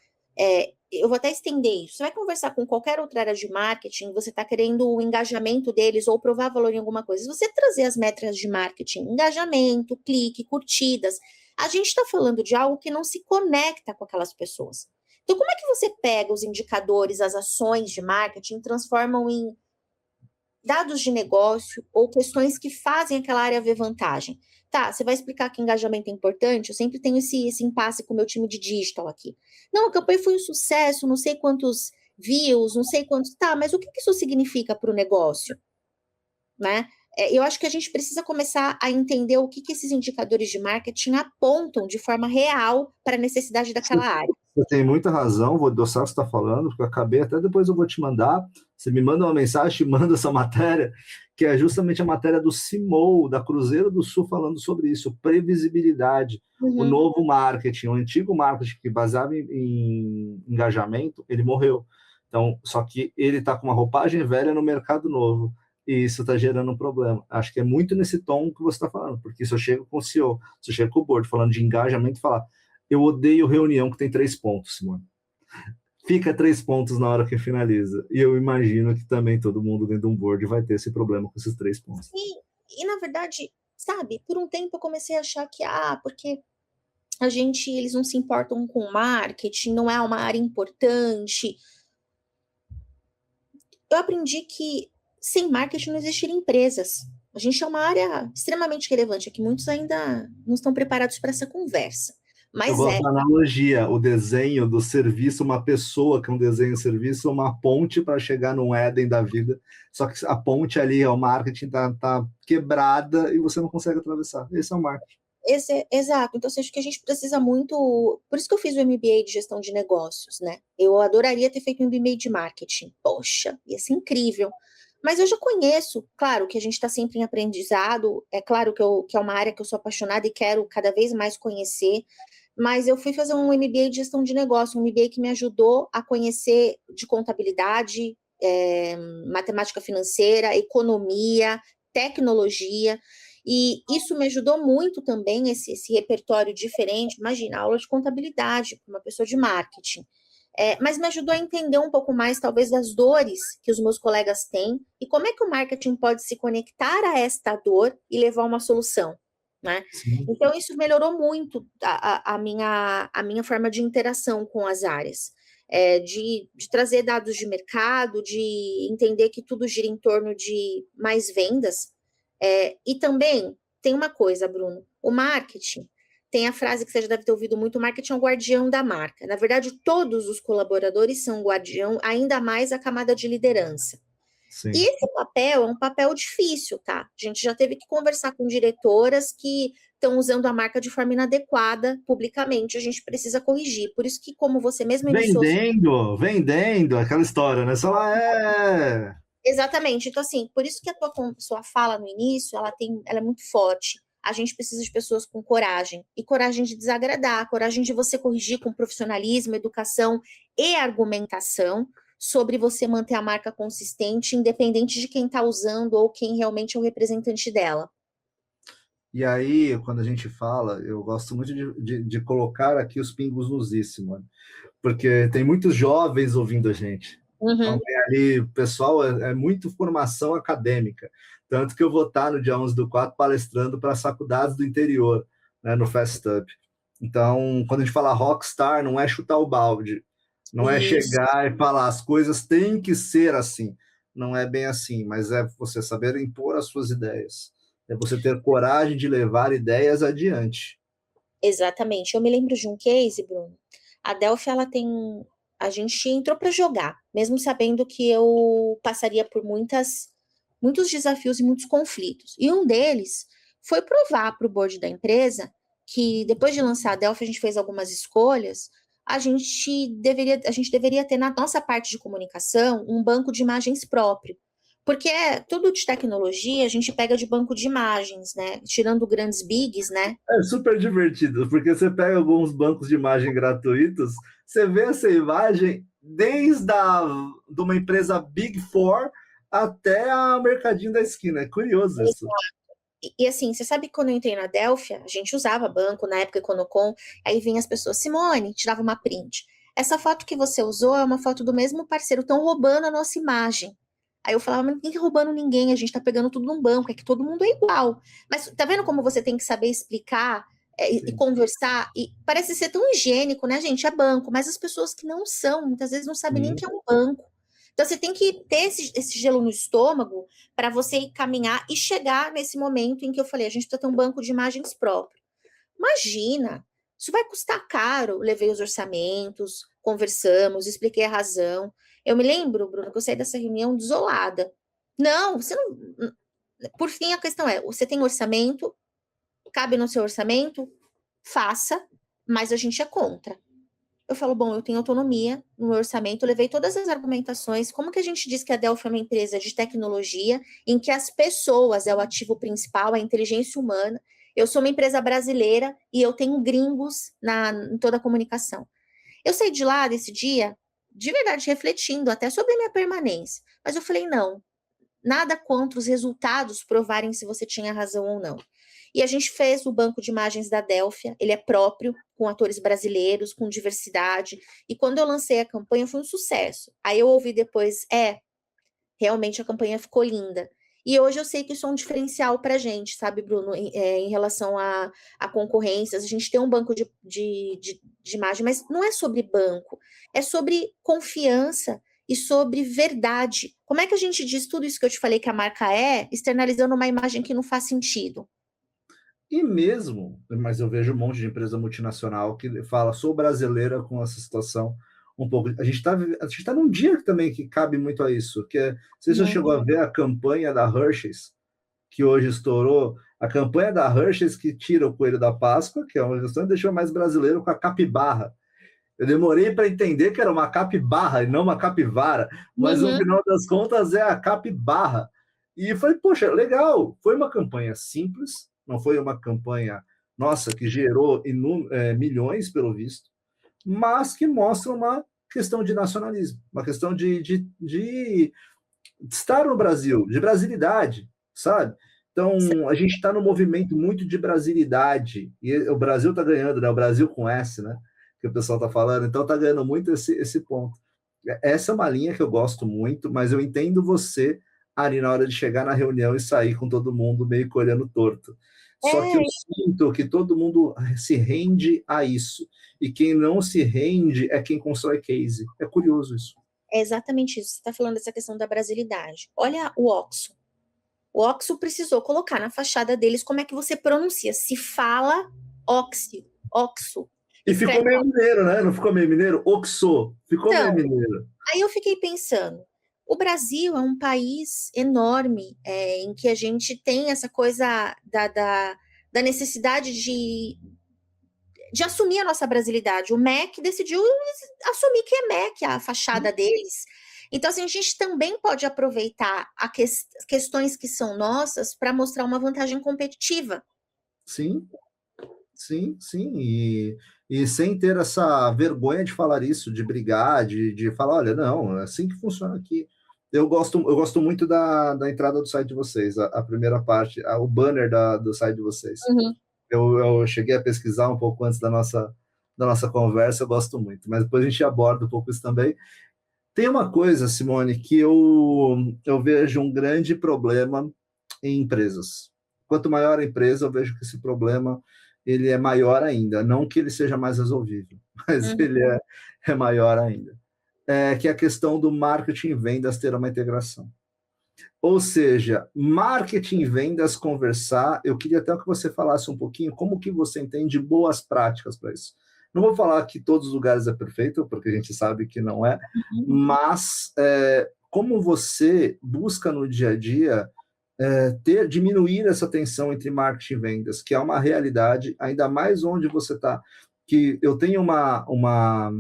Eu vou até estender isso. Você vai conversar com qualquer outra área de marketing, você está querendo o engajamento deles ou provar valor em alguma coisa. Se você trazer as métricas de marketing, engajamento, clique, curtidas, a gente está falando de algo que não se conecta com aquelas pessoas. Então, como é que você pega os indicadores, as ações de marketing, e transformam em dados de negócio ou questões que fazem aquela área ver vantagem? Tá, você vai explicar que engajamento é importante? Eu sempre tenho esse impasse com o meu time de digital aqui. Não, a campanha foi um sucesso, não sei quantos views, não sei quantos... Tá, mas o que isso significa para o negócio? Né? Eu acho que a gente precisa começar a entender o que esses indicadores de marketing apontam de forma real para a necessidade daquela área. Você tem muita razão, vou adoçar o que você está falando, porque eu acabei, até depois eu vou te mandar, você me manda uma mensagem, te manda essa matéria, que é justamente a matéria do CMO, da Cruzeiro do Sul, falando sobre isso, previsibilidade, o novo marketing, o antigo marketing que baseava em engajamento, ele morreu. Então, só que ele está com uma roupagem velha no mercado novo, e isso está gerando um problema. Acho que é muito nesse tom que você está falando, porque se eu chego com o CEO, se eu chego com o board falando de engajamento, falar, eu odeio reunião que tem 3 pontos, Simone. Fica 3 pontos na hora que finaliza. E eu imagino que também todo mundo dentro de um board vai ter esse problema com esses 3 pontos. E na verdade, sabe, por um tempo eu comecei a achar que, porque eles não se importam com marketing, não é uma área importante. Eu aprendi que sem marketing não existiria empresas. A gente é uma área extremamente relevante, que muitos ainda não estão preparados para essa conversa. Mas eu gosto da analogia, o desenho do serviço, uma pessoa que é um desenho de serviço, uma ponte para chegar num Éden da vida, só que a ponte ali, o marketing tá quebrada e você não consegue atravessar. Esse é o marketing. Exato, então acho que a gente precisa muito, por isso que eu fiz o MBA de gestão de negócios, né? Eu adoraria ter feito um MBA de marketing, poxa, ia ser incrível. Mas eu já conheço, claro que a gente está sempre em aprendizado, é claro que é uma área que eu sou apaixonada e quero cada vez mais conhecer, mas eu fui fazer um MBA de gestão de negócio, um MBA que me ajudou a conhecer de contabilidade, matemática financeira, economia, tecnologia, e isso me ajudou muito também, esse repertório diferente. Imagina, aula de contabilidade para uma pessoa de marketing. Mas me ajudou a entender um pouco mais, talvez, das dores que os meus colegas têm e como é que o marketing pode se conectar a esta dor e levar uma solução, né? Então, isso melhorou muito a minha forma de interação com as áreas, de trazer dados de mercado, de entender que tudo gira em torno de mais vendas. E também tem uma coisa, Bruno, o marketing tem a frase que você já deve ter ouvido muito, o marketing é o guardião da marca. Na verdade, todos os colaboradores são guardião, ainda mais a camada de liderança. Sim. E esse papel é um papel difícil, tá? A gente já teve que conversar com diretoras que estão usando a marca de forma inadequada publicamente, a gente precisa corrigir. Por isso que, como você mesmo iniciou... Vendendo, aquela história, né? Só é... Exatamente. Então, assim, por isso que a sua fala no início, ela é muito forte. A gente precisa de pessoas com coragem, e coragem de desagradar, coragem de você corrigir com profissionalismo, educação e argumentação sobre você manter a marca consistente, independente de quem está usando ou quem realmente é o representante dela. E aí, quando a gente fala, eu gosto muito de colocar aqui os pingos nos is, mano, porque tem muitos jovens ouvindo a gente. Então, tem ali, o pessoal, é muito formação acadêmica. Tanto que eu vou estar no dia 11/4 palestrando para as faculdades do interior, né, no Fast Up. Então, quando a gente fala rockstar, não é chutar o balde, não é chegar e falar as coisas têm que ser assim. Não é bem assim, mas é você saber impor as suas ideias. É você ter coragem de levar ideias adiante. Exatamente. Eu me lembro de um case, Bruno. A Delphi, a gente entrou para jogar, mesmo sabendo que eu passaria por muitos desafios e muitos conflitos. E um deles foi provar para o board da empresa que, depois de lançar a Delphi, a gente fez algumas escolhas, a gente deveria ter na nossa parte de comunicação um banco de imagens próprio. Porque tudo de tecnologia a gente pega de banco de imagens, né? Tirando grandes bigs, né? É super divertido, porque você pega alguns bancos de imagem gratuitos, você vê essa imagem desde de uma empresa Big Four até a mercadinho da esquina. É curioso isso. E assim, você sabe que quando eu entrei na Delphi, a gente usava banco, na época Econocom, aí vinha as pessoas, Simone, tirava uma print. essa foto que você usou é uma foto do mesmo parceiro, estão roubando a nossa imagem. Aí eu falava, mas ninguém tá roubando ninguém, a gente tá pegando tudo num banco, é que todo mundo é igual. Mas tá vendo como você tem que saber explicar e Sim. conversar? E parece ser tão higiênico, né, gente? É banco, mas as pessoas que não são, muitas vezes não sabem nem Sim. que é um banco. Então você tem que ter esse gelo no estômago para você caminhar e chegar nesse momento em que eu falei, a gente precisa ter um banco de imagens próprio. Imagina, isso vai custar caro. Levei os orçamentos, conversamos, expliquei a razão. Eu me lembro, Bruno, que eu saí dessa reunião desolada. Não, você não. Por fim, a questão é: você tem orçamento, cabe no seu orçamento, faça, mas a gente é contra. Eu falo, bom, eu tenho autonomia no meu orçamento, eu levei todas as argumentações. Como que a gente diz que a Delphi é uma empresa de tecnologia em que as pessoas é o ativo principal, a inteligência humana? Eu sou uma empresa brasileira e eu tenho gringos em toda a comunicação. Eu saí de lá desse dia, de verdade, refletindo até sobre a minha permanência. Mas eu falei, não, nada contra os resultados provarem se você tinha razão ou não. E a gente fez o banco de imagens da Delphia, ele é próprio, com atores brasileiros, com diversidade. E quando eu lancei a campanha, foi um sucesso. Aí eu ouvi depois, realmente a campanha ficou linda. E hoje eu sei que isso é um diferencial para a gente, sabe, Bruno, em relação a concorrências. A gente tem um banco de imagem, mas não é sobre banco, é sobre confiança e sobre verdade. Como é que a gente diz tudo isso que eu te falei que a marca externalizando uma imagem que não faz sentido? E mesmo, mas eu vejo um monte de empresa multinacional que fala, sou brasileira com essa situação um pouco. A gente tá num dia também que cabe muito a isso, que é, você já chegou a ver a campanha da Hershey's, que hoje estourou, a campanha da Hershey's que tira o coelho da Páscoa, que é uma questão, e deixou mais brasileiro com a capivara. Eu demorei para entender que era uma capivara e não uma capivara, mas no final das contas é a capivara. E falei, poxa, legal, foi uma campanha simples, não foi uma campanha, nossa, que gerou milhões, pelo visto, mas que mostra uma questão de nacionalismo, uma questão de estar no Brasil, de brasilidade, sabe? Então, a gente está num movimento muito de brasilidade, e o Brasil está ganhando, né? O Brasil com S, né? Que o pessoal está falando, então está ganhando muito esse ponto. Essa é uma linha que eu gosto muito, mas eu entendo você ali na hora de chegar na reunião e sair com todo mundo meio que olhando torto. Só que eu sinto que todo mundo se rende a isso. E quem não se rende é quem constrói case. É curioso isso. É exatamente isso. Você está falando dessa questão da brasilidade. Olha o Oxo. O Oxo precisou colocar na fachada deles como é que você pronuncia. Se fala Oxo. E ficou meio mineiro, né? Não ficou meio mineiro? Oxo. Ficou meio mineiro. Aí eu fiquei pensando, o Brasil é um país enorme, em que a gente tem essa coisa da necessidade de assumir a nossa brasilidade. O MEC decidiu assumir que é MEC, a fachada deles. Então, assim, a gente também pode aproveitar questões que são nossas para mostrar uma vantagem competitiva. Sim, sim, sim. E sem ter essa vergonha de falar isso, de brigar, de falar, olha, não, é assim que funciona aqui. Eu gosto muito da entrada do site de vocês, a primeira parte, o banner do site de vocês. Eu cheguei a pesquisar um pouco antes da nossa conversa, eu gosto muito, mas depois a gente aborda um pouco isso também. Tem uma coisa, Simone, que eu vejo um grande problema em empresas. Quanto maior a empresa, eu vejo que esse problema ele é maior ainda. Não que ele seja mais resolvível, mas ele é maior ainda. Que é a questão do marketing e vendas ter uma integração. Ou seja, marketing e vendas conversar, eu queria até que você falasse um pouquinho como que você entende boas práticas para isso. Não vou falar que todos os lugares é perfeito, porque a gente sabe que não é, mas como você busca no dia a dia diminuir essa tensão entre marketing e vendas, que é uma realidade, ainda mais onde você está, que eu tenho uma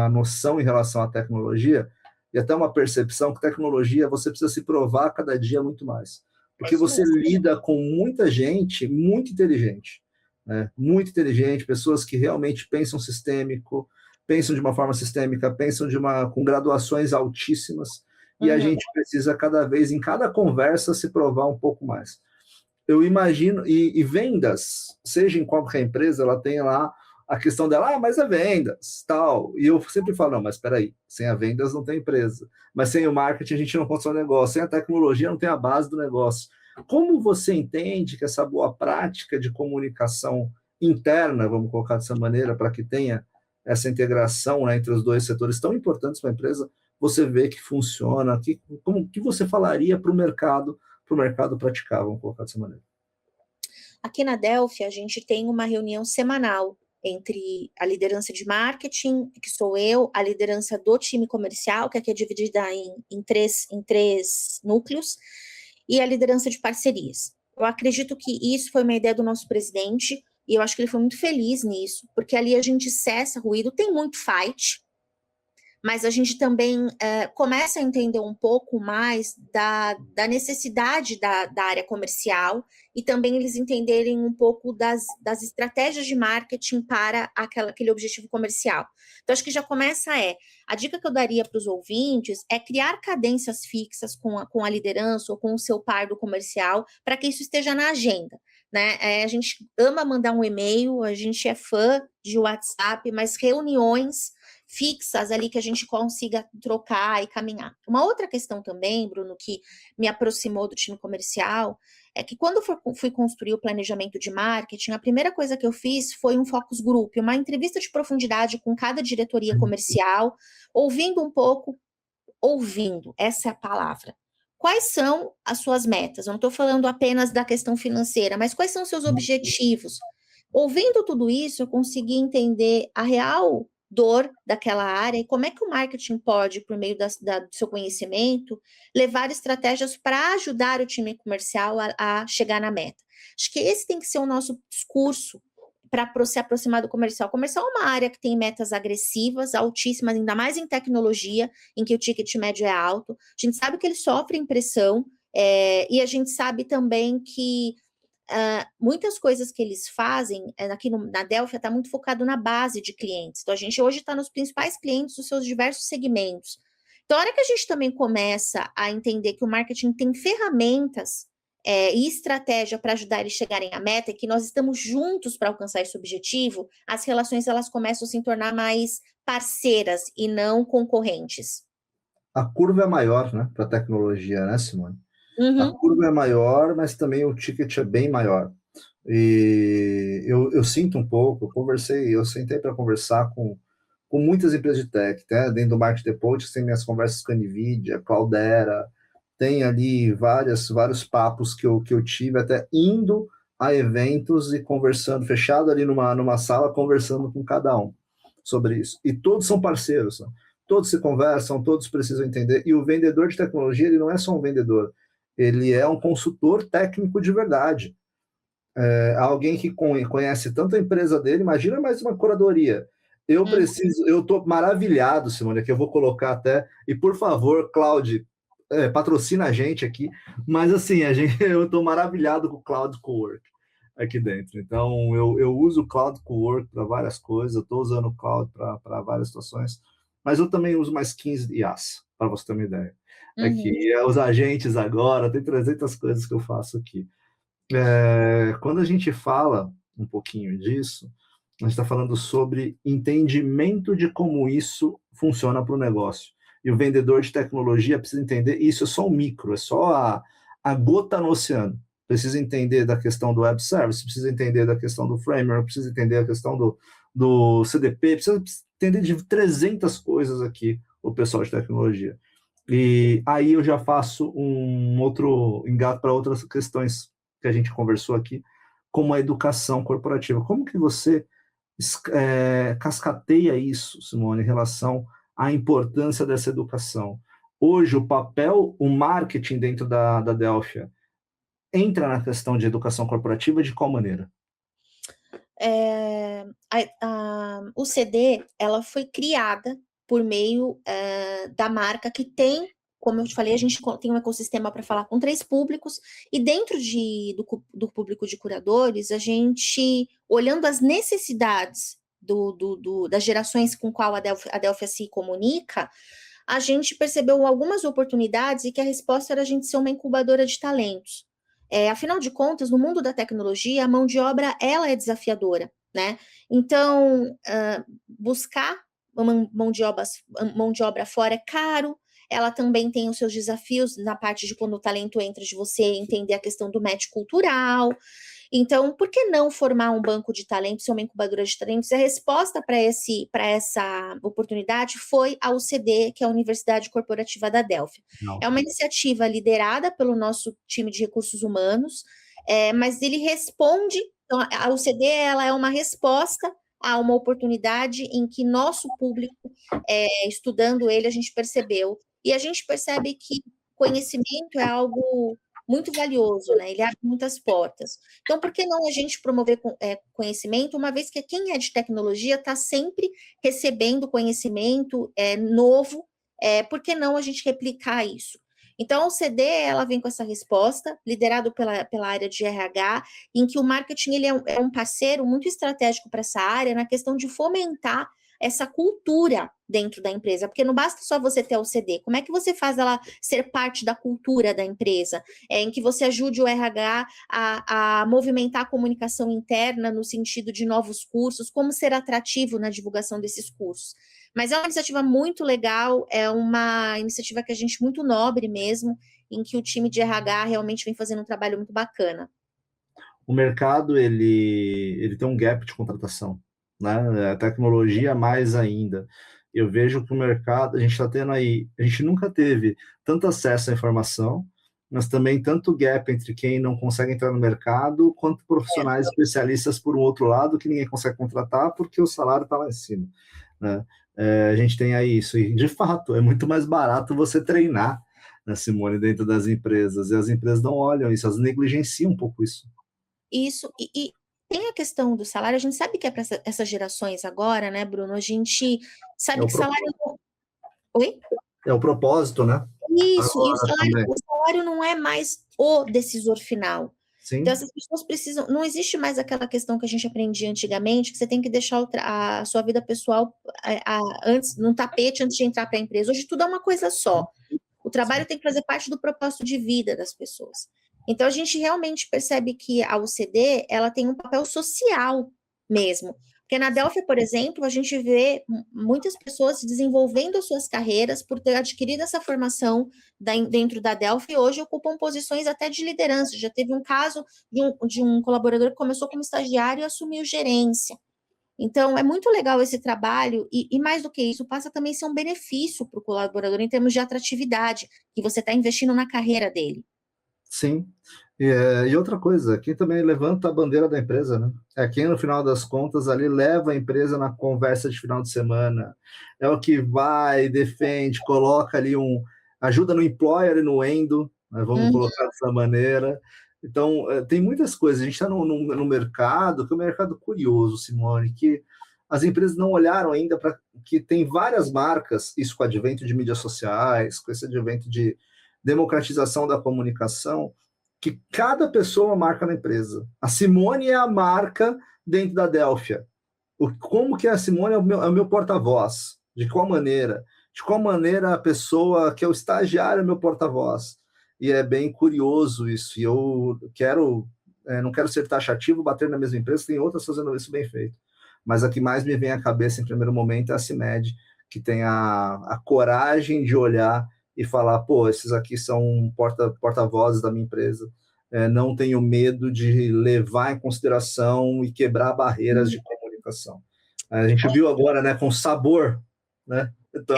noção em relação à tecnologia, e até uma percepção que tecnologia você precisa se provar cada dia muito mais. Porque você lida com muita gente muito inteligente, né? Muito inteligente, pessoas que realmente pensam sistêmico, pensam de uma forma sistêmica, pensam com graduações altíssimas, e a gente precisa cada vez, em cada conversa, se provar um pouco mais. Eu imagino, e vendas, seja em qualquer empresa, ela tem lá a questão dela, mas é vendas, tal. E eu sempre falo, não, mas espera aí, sem a vendas não tem empresa. Mas sem o marketing a gente não constrói negócio. Sem a tecnologia não tem a base do negócio. Como você entende que essa boa prática de comunicação interna, vamos colocar dessa maneira, para que tenha essa integração, né, entre os dois setores tão importantes para a empresa, você vê que funciona? Como que você falaria para o mercado praticar, vamos colocar dessa maneira? Aqui na Delphi, a gente tem uma reunião semanal entre a liderança de marketing, que sou eu, a liderança do time comercial, que aqui é dividida em três núcleos, e a liderança de parcerias. Eu acredito que isso foi uma ideia do nosso presidente, e eu acho que ele foi muito feliz nisso, porque ali a gente cessa ruído, tem muito fight, mas a gente também começa a entender um pouco mais da necessidade da área comercial e também eles entenderem um pouco das estratégias de marketing para aquele objetivo comercial. Então, acho que já começa a dica que eu daria para os ouvintes é criar cadências fixas com a liderança ou com o seu par do comercial para que isso esteja na agenda. Né? A gente ama mandar um e-mail, a gente é fã de WhatsApp, mas reuniões fixas ali que a gente consiga trocar e caminhar. Uma outra questão também, Bruno, que me aproximou do time comercial, é que quando fui construir o planejamento de marketing, a primeira coisa que eu fiz foi um focus group, uma entrevista de profundidade com cada diretoria comercial, ouvindo, essa é a palavra. Quais são as suas metas? Eu não estou falando apenas da questão financeira, mas quais são os seus objetivos? Ouvindo tudo isso, eu consegui entender a real dor daquela área e como é que o marketing pode, por meio do seu conhecimento, levar estratégias para ajudar o time comercial a chegar na meta. Acho que esse tem que ser o nosso discurso para se aproximar do comercial. O comercial é uma área que tem metas agressivas, altíssimas, ainda mais em tecnologia, em que o ticket médio é alto. A gente sabe que eles sofrem pressão e a gente sabe também que muitas coisas que eles fazem aqui na Delphi está muito focado na base de clientes. Então, a gente hoje está nos principais clientes dos seus diversos segmentos. Então, a hora que a gente também começa a entender que o marketing tem ferramentas e estratégia para ajudar eles a chegarem à meta e que nós estamos juntos para alcançar esse objetivo, as relações elas começam a se tornar mais parceiras e não concorrentes. A curva é maior, né, para a tecnologia, né, Simone? Uhum. A curva é maior, mas também o ticket é bem maior. E eu sinto um pouco, eu sentei para conversar com muitas empresas de tech, né? Dentro do Market Depot, tem minhas conversas com a NVIDIA, Cloudera, tem ali vários papos que eu tive, até indo a eventos e conversando, fechado ali numa sala, conversando com cada um sobre isso. E todos são parceiros, né? Todos se conversam, todos precisam entender. E o vendedor de tecnologia, ele não é só um vendedor, ele é um consultor técnico de verdade. Alguém que conhece tanto a empresa dele, imagina mais uma curadoria. Eu estou maravilhado, Simone, que eu vou colocar até, e por favor, Cloud, patrocina a gente aqui, mas assim, eu estou maravilhado com o Cloud Cowork aqui dentro. Então, eu uso o Cloud Cowork para várias coisas, eu estou usando o Cloud para várias situações, mas eu também uso mais 15 IaaS, para você ter uma ideia. Aqui, os agentes agora, tem 300 coisas que eu faço aqui. Quando a gente fala um pouquinho disso, a gente está falando sobre entendimento de como isso funciona para o negócio. E o vendedor de tecnologia precisa entender, isso é só o micro, é só a gota no oceano. Precisa entender da questão do web service, precisa entender da questão do framework, precisa entender a questão do CDP, precisa entender de 300 coisas aqui, o pessoal de tecnologia. E aí eu já faço um outro engato para outras questões que a gente conversou aqui, como a educação corporativa. Como que você cascateia isso, Simone, em relação à importância dessa educação? Hoje, o marketing dentro da Delphi entra na questão de educação corporativa de qual maneira? O CD, ela foi criada por meio da marca que tem, como eu te falei, a gente tem um ecossistema para falar com 3 públicos, e dentro do público de curadores, a gente, olhando as necessidades das gerações com qual a Delphi se comunica, a gente percebeu algumas oportunidades e que a resposta era a gente ser uma incubadora de talentos. Afinal de contas, no mundo da tecnologia, a mão de obra ela é desafiadora. né? Então, buscar uma mão de obra fora é caro, ela também tem os seus desafios na parte de quando o talento entra, de você entender a questão do match cultural. Então, por que não formar um banco de talentos, ser uma incubadora de talentos? A resposta para essa oportunidade foi a UCD, que é a Universidade Corporativa da Delphi. Não. É uma iniciativa liderada pelo nosso time de recursos humanos, mas ele responde, então, a UCD ela é uma resposta a uma oportunidade em que nosso público, estudando ele, a gente percebeu. E a gente percebe que conhecimento é algo muito valioso, né? Ele abre muitas portas. Então, por que não a gente promover conhecimento, uma vez que quem é de tecnologia está sempre recebendo conhecimento novo, por que não a gente replicar isso? Então, o CD, ela vem com essa resposta, liderado pela área de RH, em que o marketing ele é um parceiro muito estratégico para essa área, na questão de fomentar essa cultura dentro da empresa, porque não basta só você ter o CD, como é que você faz ela ser parte da cultura da empresa, em que você ajude o RH a movimentar a comunicação interna no sentido de novos cursos, como ser atrativo na divulgação desses cursos. Mas é uma iniciativa muito legal, é uma iniciativa que a gente muito nobre mesmo, em que o time de RH realmente vem fazendo um trabalho muito bacana. O mercado, ele tem um gap de contratação, né? A tecnologia mais ainda. Eu vejo que o mercado, a gente está tendo aí, a gente nunca teve tanto acesso à informação, mas também tanto gap entre quem não consegue entrar no mercado, quanto profissionais especialistas por um outro lado, que ninguém consegue contratar porque o salário está lá em cima, né? A gente tem aí isso, e de fato, é muito mais barato você treinar, né, Simone, dentro das empresas, e as empresas não olham isso, elas negligenciam um pouco isso. Isso, e tem a questão do salário, a gente sabe que é para essas gerações agora, né, Bruno? A gente sabe que salário... Oi? É o propósito, né? Isso, e Agora o salário não é mais o decisor final. Sim. Então, essas pessoas precisam. Não existe mais aquela questão que a gente aprendia antigamente, que você tem que deixar a sua vida pessoal antes, num tapete antes de entrar para a empresa. Hoje tudo é uma coisa só. O trabalho tem que fazer parte do propósito de vida das pessoas. Então, a gente realmente percebe que a UCD ela tem um papel social mesmo. Porque na Delphi, por exemplo, a gente vê muitas pessoas desenvolvendo as suas carreiras por ter adquirido essa formação dentro da Delphi e hoje ocupam posições até de liderança. Já teve um caso de um colaborador que começou como estagiário e assumiu gerência. Então, é muito legal esse trabalho e mais do que isso, passa também a ser um benefício para o colaborador em termos de atratividade, que você está investindo na carreira dele. Sim. E outra coisa, quem também levanta a bandeira da empresa, né? É quem, no final das contas, ali leva a empresa na conversa de final de semana. É o que vai, defende, coloca ali ajuda no employer e no endo, né? Vamos colocar dessa maneira. Então, tem muitas coisas. A gente está no mercado, que é um mercado curioso, Simone, que as empresas não olharam ainda para que tem várias marcas, isso com o advento de mídias sociais, com esse advento de democratização da comunicação, que cada pessoa é uma marca na empresa. A Simone é a marca dentro da Delphia. Como que a Simone é o meu porta-voz? De qual maneira? De qual maneira a pessoa que é o estagiário é meu porta-voz? E é bem curioso isso. E eu não quero ser taxativo, bater na mesma empresa, tem outras fazendo isso bem feito. Mas a que mais me vem à cabeça em primeiro momento é a CIMED, que tem a coragem de olhar e falar, pô, esses aqui são porta-vozes da minha empresa, não tenho medo de levar em consideração e quebrar barreiras de comunicação. A gente viu agora, né, com sabor, né? Então...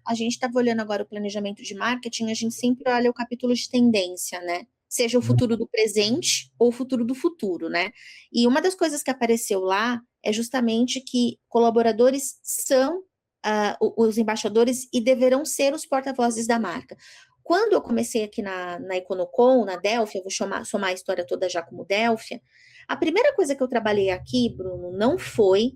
A gente estava olhando agora o planejamento de marketing, a gente sempre olha o capítulo de tendência, né? Seja o futuro do presente ou o futuro do futuro, né? E uma das coisas que apareceu lá é justamente que colaboradores são os embaixadores e deverão ser os porta-vozes da marca. Quando eu comecei aqui na Econocom, na Delphi, eu vou somar a história toda já como Delphi, a primeira coisa que eu trabalhei aqui, Bruno, não foi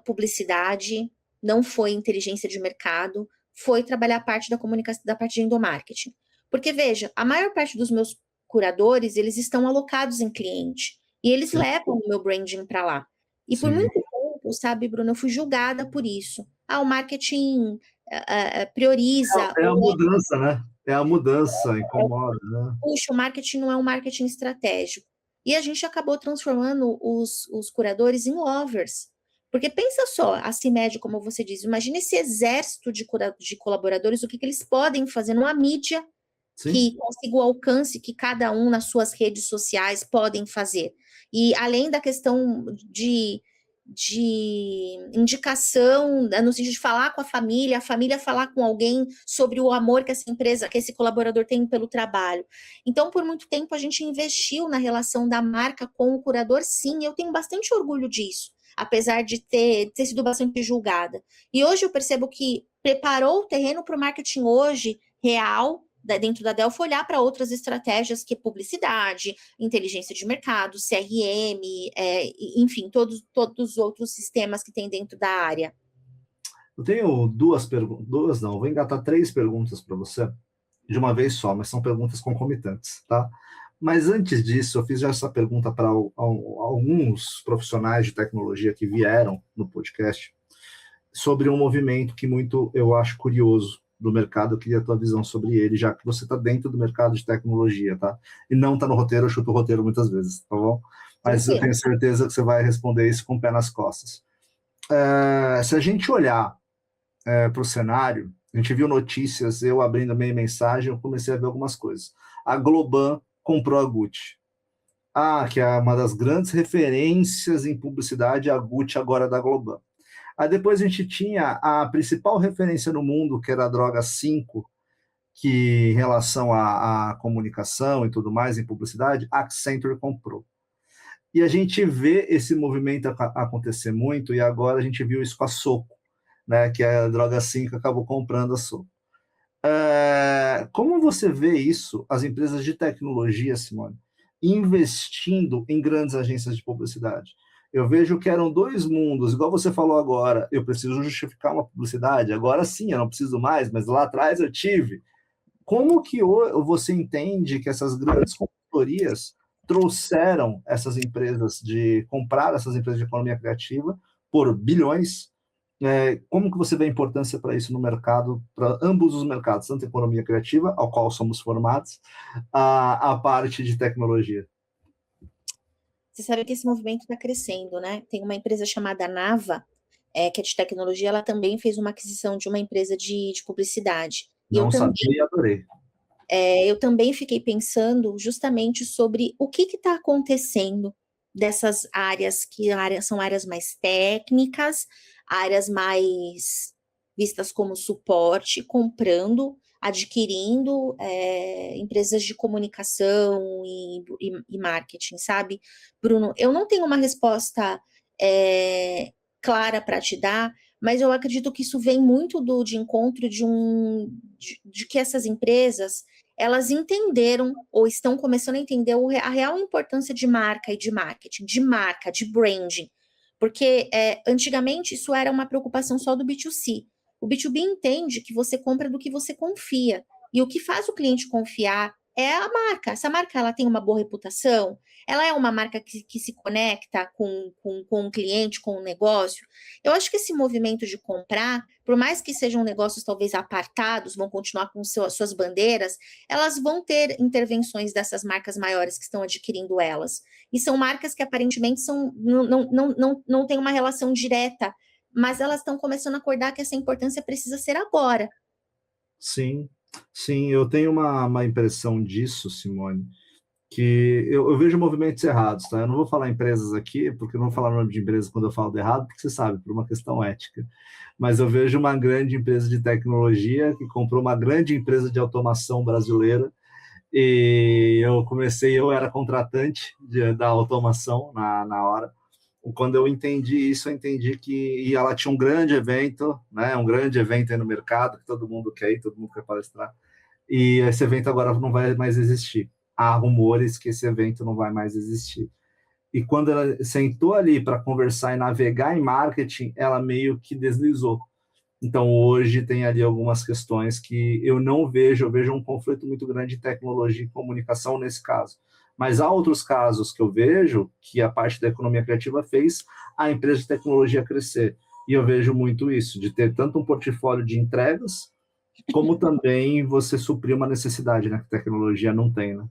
publicidade, não foi inteligência de mercado, foi trabalhar a parte da comunicação, da parte de endomarketing. Porque, veja, a maior parte dos meus curadores, eles estão alocados em cliente, e eles levam o meu branding para lá. E por muito tempo, sabe, Bruno, eu fui julgada por isso. O marketing prioriza... É a mudança, né? É a mudança, incomoda, né? Puxa, o marketing não é um marketing estratégico. E a gente acabou transformando os curadores em lovers. Porque pensa só, a CIMED, como você diz, imagina esse exército de colaboradores, o que eles podem fazer numa mídia Sim. que consiga o alcance que cada um nas suas redes sociais podem fazer. E além da questão de indicação, no sentido de falar com a família falar com alguém sobre o amor que essa empresa, que esse colaborador tem pelo trabalho. Então, por muito tempo, a gente investiu na relação da marca com o curador, sim, eu tenho bastante orgulho disso, apesar de ter sido bastante julgada. E hoje eu percebo que preparou o terreno para o marketing hoje real, dentro da Delphi, olhar para outras estratégias que publicidade, inteligência de mercado, CRM, enfim, todos os outros sistemas que tem dentro da área. Eu tenho duas não, vou engatar 3 perguntas para você, de uma vez só, mas são perguntas concomitantes, tá? Mas antes disso, eu fiz já essa pergunta para alguns profissionais de tecnologia que vieram no podcast sobre um movimento que muito eu acho curioso do mercado. Eu queria a tua visão sobre ele, já que você está dentro do mercado de tecnologia, tá? E não está no roteiro, eu chuto o roteiro muitas vezes, tá bom? Mas eu tenho certeza que você vai responder isso com o pé nas costas. Se a gente olhar para o cenário, a gente viu notícias, eu abrindo a minha mensagem, eu comecei a ver algumas coisas. A Globan comprou a Gucci. Que é uma das grandes referências em publicidade, a Gucci agora da Globan. Aí depois a gente tinha a principal referência no mundo, que era a Droga 5, que em relação à comunicação e tudo mais, em publicidade, a Accenture comprou. E a gente vê esse movimento acontecer muito, e agora a gente viu isso com a Soco, né, que a Droga 5 acabou comprando a Soco. Como você vê isso, as empresas de tecnologia, Simone, investindo em grandes agências de publicidade? Eu vejo que eram 2 mundos, igual você falou agora, eu preciso justificar uma publicidade, agora sim, eu não preciso mais, mas lá atrás eu tive. Como que você entende que essas grandes consultorias trouxeram essas empresas comprar essas empresas de economia criativa por bilhões? Como que você vê a importância para isso no mercado, para ambos os mercados, tanto a economia criativa, ao qual somos formados, a parte de tecnologia? Você sabe que esse movimento está crescendo, né? Tem uma empresa chamada Nava, que é de tecnologia, ela também fez uma aquisição de uma empresa de publicidade. Não sabia e adorei. Eu também fiquei pensando justamente sobre o que está acontecendo dessas áreas, são áreas mais técnicas, áreas mais vistas como suporte, comprando, adquirindo empresas de comunicação e marketing, sabe? Bruno, eu não tenho uma resposta clara para te dar, mas eu acredito que isso vem muito de encontro de que essas empresas, elas entenderam ou estão começando a entender a real importância de marca e de marketing, de marca, de branding, porque antigamente isso era uma preocupação só do B2C. O B2B entende que você compra do que você confia, e o que faz o cliente confiar é a marca. Essa marca, ela tem uma boa reputação, ela é uma marca que se conecta com o cliente, com o negócio. Eu acho que esse movimento de comprar, por mais que sejam negócios talvez apartados, vão continuar com suas bandeiras, elas vão ter intervenções dessas marcas maiores que estão adquirindo elas. E são marcas que aparentemente não têm uma relação direta, mas elas estão começando a acordar que essa importância precisa ser agora. Sim, sim, eu tenho uma impressão disso, Simone, que eu vejo movimentos errados, tá? Eu não vou falar empresas aqui, porque eu não vou falar o nome de empresas quando eu falo de errado, porque você sabe, por uma questão ética. Mas eu vejo uma grande empresa de tecnologia que comprou uma grande empresa de automação brasileira, e eu era contratante da automação na hora. Quando eu entendi isso, eu entendi que ela tinha um grande evento, né? Um grande evento aí no mercado, que todo mundo quer ir, todo mundo quer palestrar, e esse evento agora não vai mais existir. Há rumores que esse evento não vai mais existir. E quando ela sentou ali para conversar e navegar em marketing, ela meio que deslizou. Então, hoje tem ali algumas questões que eu não vejo, eu vejo um conflito muito grande de tecnologia e comunicação nesse caso. Mas há outros casos que eu vejo que a parte da economia criativa fez a empresa de tecnologia crescer. E eu vejo muito isso, de ter tanto um portfólio de entregas, como também você suprir uma necessidade, né, que a tecnologia não tem, né?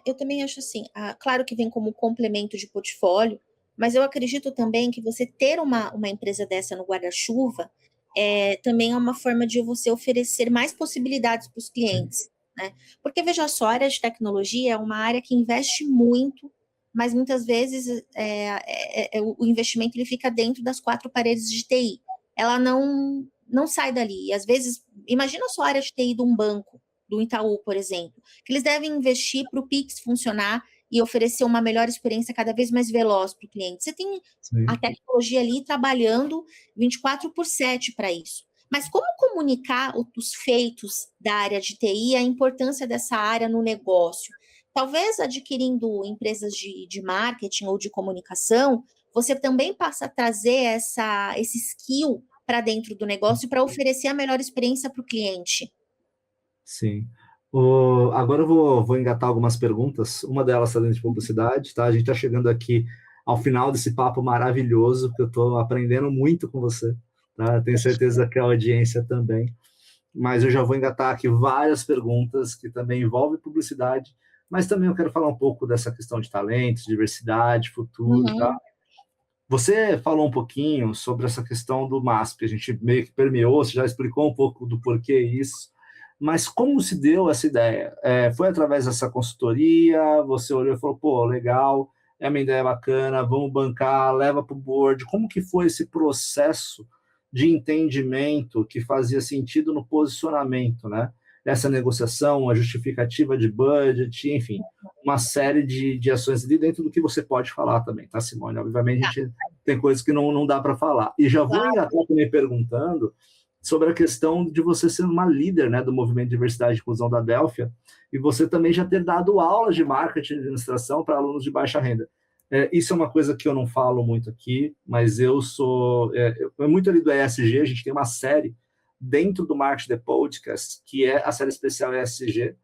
eu também acho assim, claro que vem como complemento de portfólio, mas eu acredito também que você ter uma empresa dessa no guarda-chuva também é uma forma de você oferecer mais possibilidades para os clientes, né? Porque, veja só, a área de tecnologia é uma área que investe muito, mas muitas vezes o investimento ele fica dentro das quatro paredes de TI. Ela não sai dali. E, às vezes, imagina só a área de TI de um banco, do Itaú, por exemplo, que eles devem investir para o Pix funcionar e oferecer uma melhor experiência cada vez mais veloz para o cliente. Você tem a Sim. tecnologia ali trabalhando 24/7 para isso. Mas como comunicar os feitos da área de TI, a importância dessa área no negócio? Talvez adquirindo empresas de marketing ou de comunicação, você também passa a trazer esse skill para dentro do negócio para oferecer a melhor experiência para o cliente. Sim. Agora eu vou engatar algumas perguntas. Uma delas está dentro de publicidade, tá? A gente está chegando aqui ao final desse papo maravilhoso, que eu estou aprendendo muito com você, tá? Tenho certeza que a audiência também. Mas eu já vou engatar aqui várias perguntas que também envolvem publicidade, mas também eu quero falar um pouco dessa questão de talentos, diversidade, futuro, tá? Uhum. Você falou um pouquinho sobre essa questão do MASP, a gente meio que permeou, você já explicou um pouco do porquê isso, mas como se deu essa ideia? Foi através dessa consultoria, você olhou e falou, pô, legal, é uma ideia bacana, vamos bancar, leva para o board. Como que foi esse processo de entendimento que fazia sentido no posicionamento, né? Essa negociação, a justificativa de budget, enfim, uma série de ações ali dentro do que você pode falar também, tá, Simone? Obviamente a Tá. gente tem coisas que não dá para falar. E já vou Claro. engatar também perguntando sobre a questão de você ser uma líder, né, do movimento de diversidade e inclusão da Adelphia, e você também já ter dado aulas de marketing e administração para alunos de baixa renda. Isso é uma coisa que eu não falo muito aqui, mas eu sou muito ali do ESG, a gente tem uma série dentro do Marketing The Podcast, que é a série especial ESG,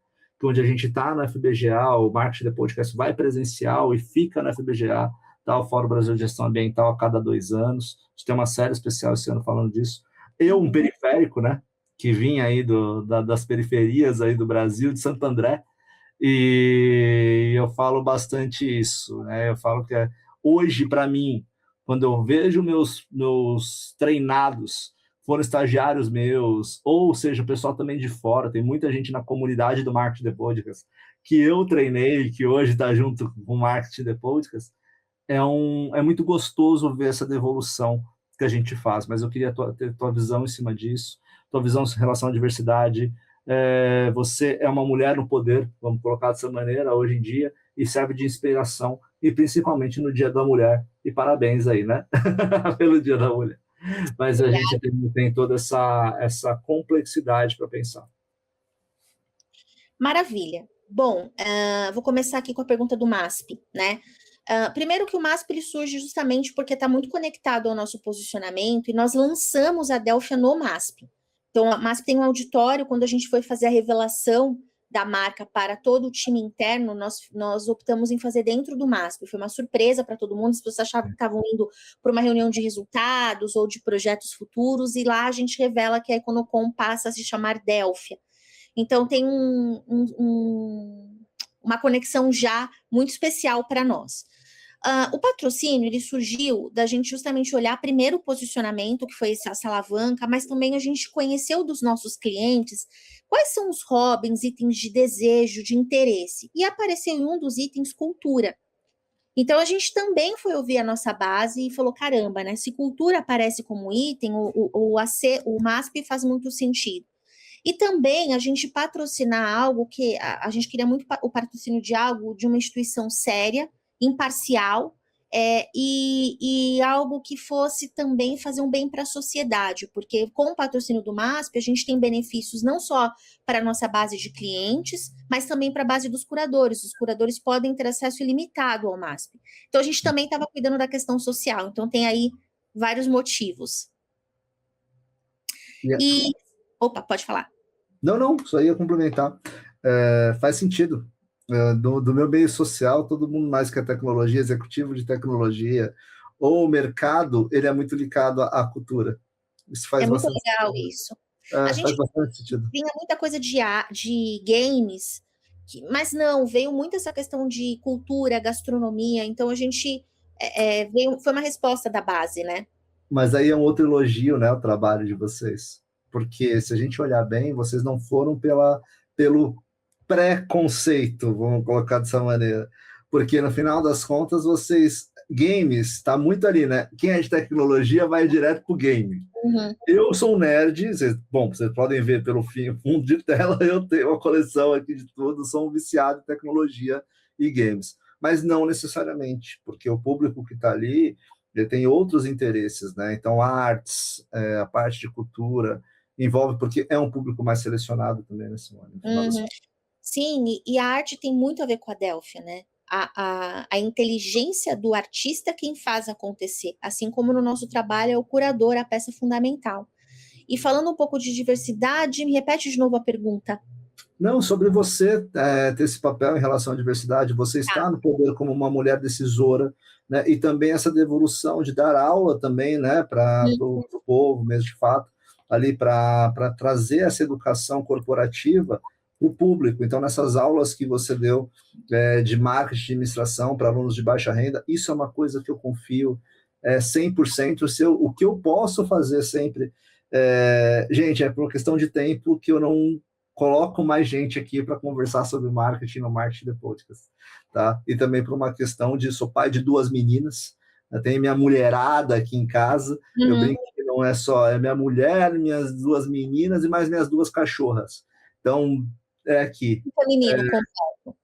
onde a gente está na FBGA, o Marketing The Podcast vai presencial e fica na FBGA, tá? O Fórum Brasil de Gestão Ambiental a cada 2 anos. A gente tem uma série especial esse ano falando disso. Eu, um periférico, né, que vinha aí das periferias aí do Brasil, de Santo André, e eu falo bastante isso, né? Eu falo que hoje, para mim, quando eu vejo meus treinados, foram estagiários meus, ou seja, o pessoal também de fora, tem muita gente na comunidade do Marketing The Podcast que eu treinei, que hoje está junto com o Marketing The Podcast, é muito gostoso ver essa devolução que a gente faz, mas eu queria ter tua visão em cima disso, tua visão em relação à diversidade. Você é uma mulher no poder, vamos colocar dessa maneira, hoje em dia, e serve de inspiração, e principalmente no Dia da Mulher, e parabéns aí, né, pelo Dia da Mulher. Mas a gente tem toda essa complexidade para pensar. Maravilha. Bom, vou começar aqui com a pergunta do MASP, né? Primeiro que o MASP ele surge justamente porque está muito conectado ao nosso posicionamento e nós lançamos a Adelphia no MASP. Então, a MASP tem um auditório, quando a gente foi fazer a revelação da marca para todo o time interno, nós optamos em fazer dentro do MASP. Foi uma surpresa para todo mundo, as pessoas achavam que estavam indo para uma reunião de resultados ou de projetos futuros, e lá a gente revela que a Econocom passa a se chamar Delphia. Então, tem uma conexão já muito especial para nós. O patrocínio, ele surgiu da gente justamente olhar primeiro o posicionamento, que foi essa alavanca, mas também a gente conheceu dos nossos clientes quais são os hobbies, itens de desejo, de interesse. E apareceu em um dos itens cultura. Então, a gente também foi ouvir a nossa base e falou, caramba, né? Se cultura aparece como item, o MASP faz muito sentido. E também a gente patrocinar algo que a gente queria muito o patrocínio de algo de uma instituição séria, imparcial, e algo que fosse também fazer um bem para a sociedade, porque com o patrocínio do MASP a gente tem benefícios não só para a nossa base de clientes, mas também para a base dos curadores. Os curadores podem ter acesso ilimitado ao MASP. Então a gente também estava cuidando da questão social, então tem aí vários motivos. E opa, pode falar. Não, só ia complementar. Faz sentido. Do meu meio social, todo mundo mais que a tecnologia, executivo de tecnologia, ou o mercado, ele é muito ligado à cultura. Isso faz muito bastante legal sentido. isso. Faz bastante sentido. Vinha muita coisa de games, Mas não, veio muito essa questão de cultura, gastronomia, então a gente foi uma resposta da base, né? Mas aí é um outro elogio, né, o trabalho de vocês. Porque se a gente olhar bem, vocês não foram pelo preconceito, vamos colocar dessa maneira. Porque no final das contas, games, está muito ali, né? Quem é de tecnologia vai direto pro game. Uhum. Eu sou um nerd, vocês podem ver pelo fundo de tela, eu tenho uma coleção aqui de tudo, sou um viciado em tecnologia e games. Mas não necessariamente, porque o público que está ali, ele tem outros interesses, né? Então, artes, a parte de cultura, envolve, porque é um público mais selecionado também nesse momento. Uhum. Sim, e a arte tem muito a ver com a Delphi, né? A inteligência do artista é quem faz acontecer, assim como no nosso trabalho é o curador, a peça fundamental. E falando um pouco de diversidade, me repete de novo a pergunta. Não, sobre você ter esse papel em relação à diversidade, você está no poder como uma mulher decisora, né? E também essa devolução de dar aula também, né, para o povo mesmo, de fato, ali para trazer essa educação corporativa para o público. Então, nessas aulas que você deu de marketing, de administração para alunos de baixa renda, isso é uma coisa que eu confio 100%. O que eu posso fazer sempre, gente, é por uma questão de tempo que eu não coloco mais gente aqui para conversar sobre marketing no Marketing The Podcast, tá? E também por uma questão de sou pai de 2 meninas, eu tenho minha mulherada aqui em casa, eu brinco que não é só, é minha mulher, minhas 2 meninas e mais minhas 2 cachorras. Então, é aqui. Menino, completo.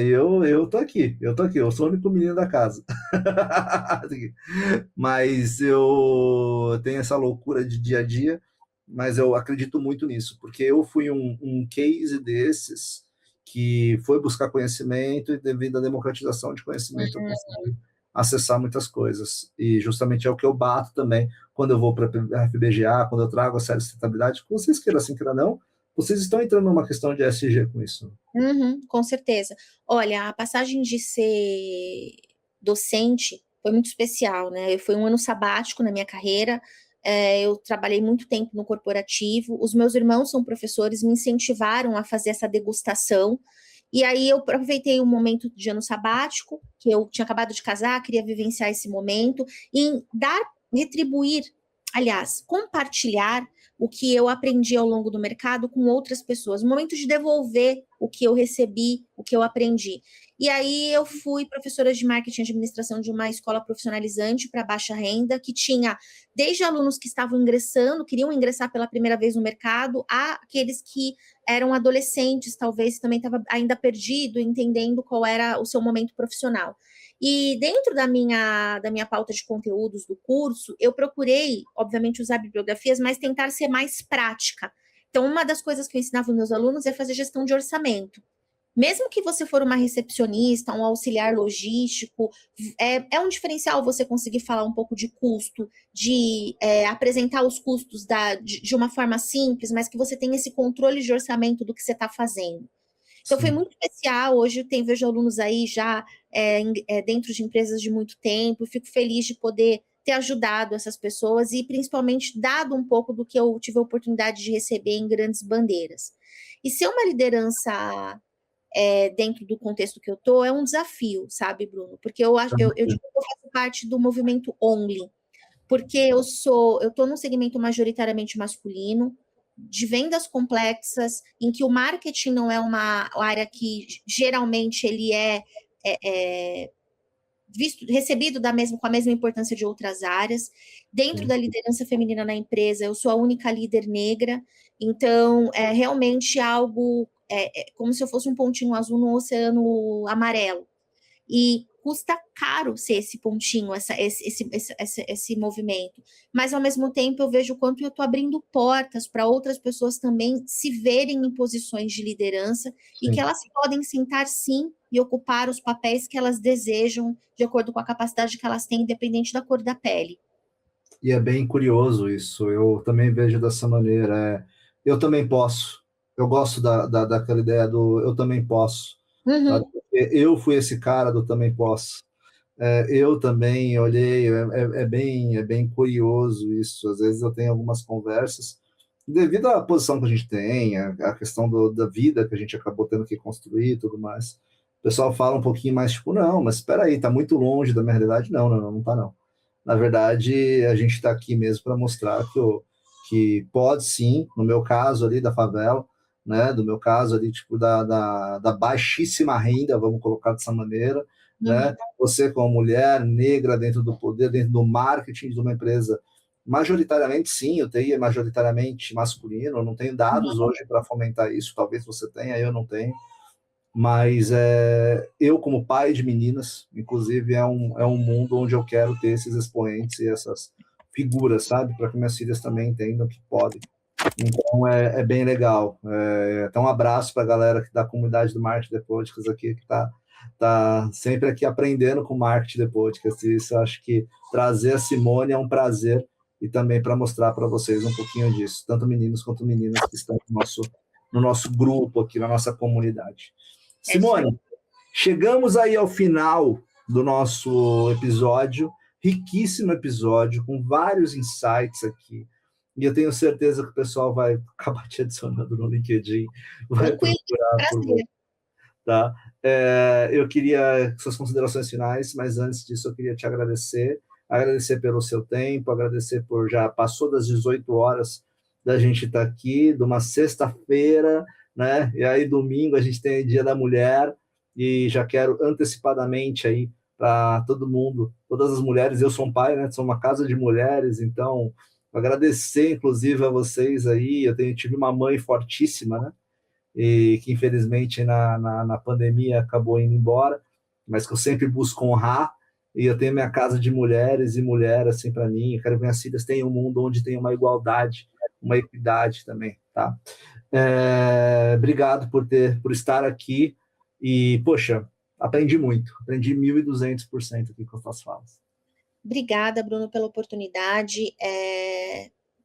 Eu tô aqui, eu sou o único menino da casa. Mas eu tenho essa loucura de dia a dia, mas eu acredito muito nisso, porque eu fui um case desses que foi buscar conhecimento e devido à democratização de conhecimento eu consegui acessar muitas coisas. E justamente é o que eu bato também quando eu vou para a FBGA, quando eu trago a série de sustentabilidade, que vocês queiram assim, queiram não, vocês estão entrando numa questão de ESG com isso. Com certeza. Olha, a passagem de ser docente foi muito especial, né? Foi um ano sabático na minha carreira. Eu trabalhei muito tempo no corporativo. Os meus irmãos são professores, me incentivaram a fazer essa degustação. E aí eu aproveitei o momento de ano sabático, que eu tinha acabado de casar, queria vivenciar esse momento, em retribuir, aliás, compartilhar o que eu aprendi ao longo do mercado com outras pessoas, um momento de devolver o que eu recebi, o que eu aprendi. E aí eu fui professora de marketing e administração de uma escola profissionalizante para baixa renda, que tinha desde alunos que estavam ingressando, queriam ingressar pela primeira vez no mercado, a aqueles que eram adolescentes, talvez também estava ainda perdido, entendendo qual era o seu momento profissional. E dentro da minha pauta de conteúdos do curso, eu procurei, obviamente, usar bibliografias, mas tentar ser mais prática. Então, uma das coisas que eu ensinava aos meus alunos é fazer gestão de orçamento. Mesmo que você for uma recepcionista, um auxiliar logístico, é um diferencial você conseguir falar um pouco de custo, de apresentar os custos de uma forma simples, mas que você tenha esse controle de orçamento do que você está fazendo. Então, foi muito especial. Hoje vejo alunos aí já dentro de empresas de muito tempo, fico feliz de poder ter ajudado essas pessoas e, principalmente, dado um pouco do que eu tive a oportunidade de receber em grandes bandeiras. E ser uma liderança dentro do contexto que eu estou é um desafio, sabe, Bruno? Porque eu digo que eu faço parte do movimento Only, porque eu estou num segmento majoritariamente masculino, de vendas complexas, em que o marketing não é uma área que geralmente ele recebido com a mesma importância de outras áreas. Dentro da liderança feminina na empresa, eu sou a única líder negra, então é realmente algo como se eu fosse um pontinho azul no oceano amarelo. E custa caro ser esse pontinho, esse movimento. Mas, ao mesmo tempo, eu vejo o quanto eu estou abrindo portas para outras pessoas também se verem em posições de liderança e que elas podem sentar, sim, e ocupar os papéis que elas desejam, de acordo com a capacidade que elas têm, independente da cor da pele. E é bem curioso isso, eu também vejo dessa maneira. Eu também posso. Eu gosto daquela ideia do eu também posso. Uhum. Eu fui esse cara do também posso. Eu também olhei, é bem curioso isso. Às vezes eu tenho algumas conversas devido à posição que a gente tem, a questão da vida que a gente acabou tendo que construir e tudo mais, o pessoal fala um pouquinho mais, tipo, não, mas espera aí, tá muito longe da minha realidade. Não, não, não, não tá não. Na verdade, a gente está aqui mesmo para mostrar que pode sim, no meu caso ali da favela, né, do meu caso ali, tipo, da baixíssima renda, vamos colocar dessa maneira, né, você como mulher negra dentro do poder, dentro do marketing de uma empresa, majoritariamente sim, o TI é majoritariamente masculino, eu não tenho dados hoje para fomentar isso, talvez você tenha, eu não tenho, mas eu como pai de meninas, inclusive é um mundo onde eu quero ter esses expoentes e essas figuras, sabe, para que minhas filhas também entendam que podem. Então é bem legal. Então um abraço para a galera da comunidade do Marketing de Podcast aqui, que tá sempre aqui aprendendo com o Marketing de Podcast. Isso eu acho que trazer a Simone é um prazer e também para mostrar para vocês um pouquinho disso, tanto meninos quanto meninas que estão no nosso grupo aqui, na nossa comunidade. Simone, chegamos aí ao final do nosso episódio, riquíssimo episódio, com vários insights aqui. E eu tenho certeza que o pessoal vai acabar te adicionando no LinkedIn, vai procurar por você. Tá? Eu queria suas considerações finais, mas antes disso eu queria te agradecer pelo seu tempo, agradecer por já passou das 18 horas da gente estar aqui, de uma sexta-feira, né? E aí domingo a gente tem Dia da Mulher, e já quero antecipadamente aí para todo mundo, todas as mulheres, eu sou um pai, né? Sou uma casa de mulheres, então agradecer inclusive a vocês aí, tive uma mãe fortíssima, né? E que infelizmente na pandemia acabou indo embora, mas que eu sempre busco honrar, e eu tenho minha casa de mulheres e mulher assim para mim, eu quero que minhas filhas tenham um mundo onde tem uma igualdade, uma equidade também, tá? Obrigado por estar aqui e, poxa, aprendi 1.200% aqui com as tuas falas. Obrigada, Bruno, pela oportunidade,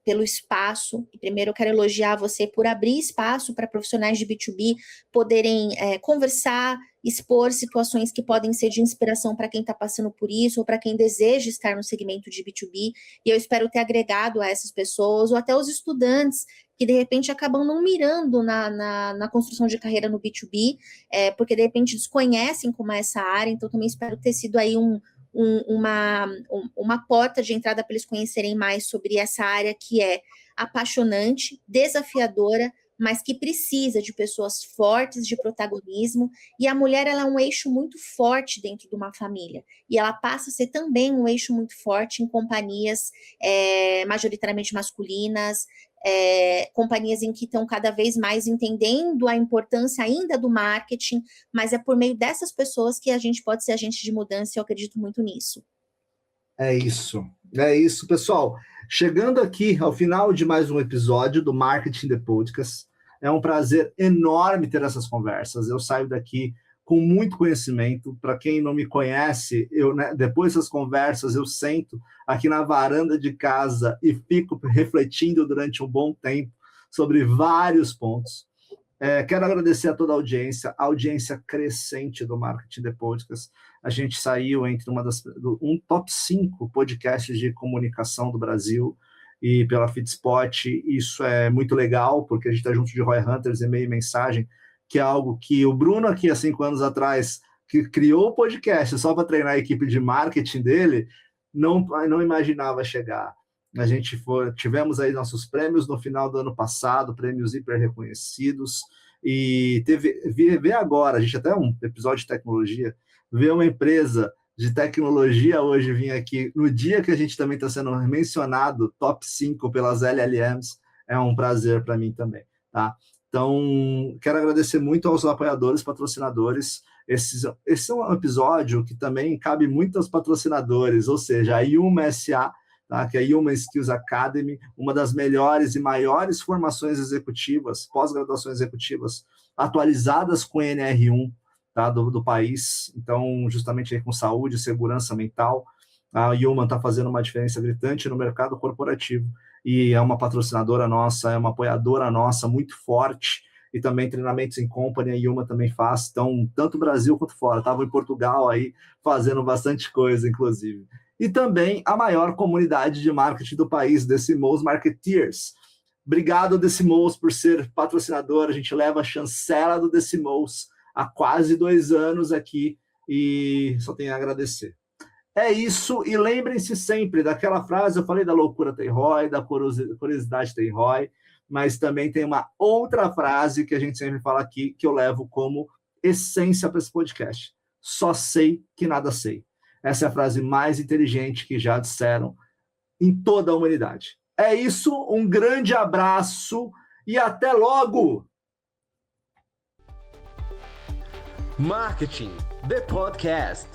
pelo espaço. E primeiro eu quero elogiar você por abrir espaço para profissionais de B2B poderem conversar, expor situações que podem ser de inspiração para quem está passando por isso ou para quem deseja estar no segmento de B2B. E eu espero ter agregado a essas pessoas ou até os estudantes que de repente acabam não mirando na construção de carreira no B2B, porque de repente desconhecem como é essa área. Então também espero ter sido aí uma porta de entrada para eles conhecerem mais sobre essa área que é apaixonante, desafiadora, mas que precisa de pessoas fortes, de protagonismo, e a mulher ela é um eixo muito forte dentro de uma família, e ela passa a ser também um eixo muito forte em companhias majoritariamente masculinas, companhias em que estão cada vez mais entendendo a importância ainda do marketing, mas é por meio dessas pessoas que a gente pode ser agente de mudança, e eu acredito muito nisso. É isso, pessoal. Chegando aqui ao final de mais um episódio do Marketing de Podcast, é um prazer enorme ter essas conversas. Eu saio daqui com muito conhecimento. Para quem não me conhece, depois dessas conversas, eu sento aqui na varanda de casa e fico refletindo durante um bom tempo sobre vários pontos. Quero agradecer a toda a audiência crescente do Marketing de Podcast. A gente saiu entre um top 5 podcasts de comunicação do Brasil, e pela Feedspot. Isso é muito legal, porque a gente está junto de Roy Hunters, e-mail e mensagem, que é algo que o Bruno aqui, há 5 anos atrás, que criou o podcast só para treinar a equipe de marketing dele, não imaginava chegar. Tivemos aí nossos prêmios no final do ano passado, prêmios hiper reconhecidos, e ver agora, a gente até um episódio de tecnologia, ver uma empresa de tecnologia hoje vir aqui, no dia que a gente também está sendo mencionado, top 5 pelas LLMs, é um prazer para mim também, tá? Então, quero agradecer muito aos apoiadores, patrocinadores. Esse é um episódio que também cabe muito aos patrocinadores, ou seja, a Yuma SA, tá? Que é a Human Skills Academy, uma das melhores e maiores formações executivas, pós-graduações executivas, atualizadas com NR1, tá? do país. Então, justamente aí com saúde e segurança mental, a Human está fazendo uma diferença gritante no mercado corporativo, e é uma patrocinadora nossa, é uma apoiadora nossa muito forte, e também treinamentos em company, a Yuma também faz, então, tanto Brasil quanto fora. Estava em Portugal aí, fazendo bastante coisa, inclusive. E também a maior comunidade de marketing do país, Decimos Marketeers. Obrigado, Decimals, por ser patrocinador. A gente leva a chancela do Decimals há quase 2 anos aqui e só tenho a agradecer. É isso, e lembrem-se sempre daquela frase, eu falei da loucura tem ROI, da curiosidade tem ROI, mas também tem uma outra frase que a gente sempre fala aqui, que eu levo como essência para esse podcast. Só sei que nada sei. Essa é a frase mais inteligente que já disseram em toda a humanidade. É isso, um grande abraço e até logo! Marketing, the podcast.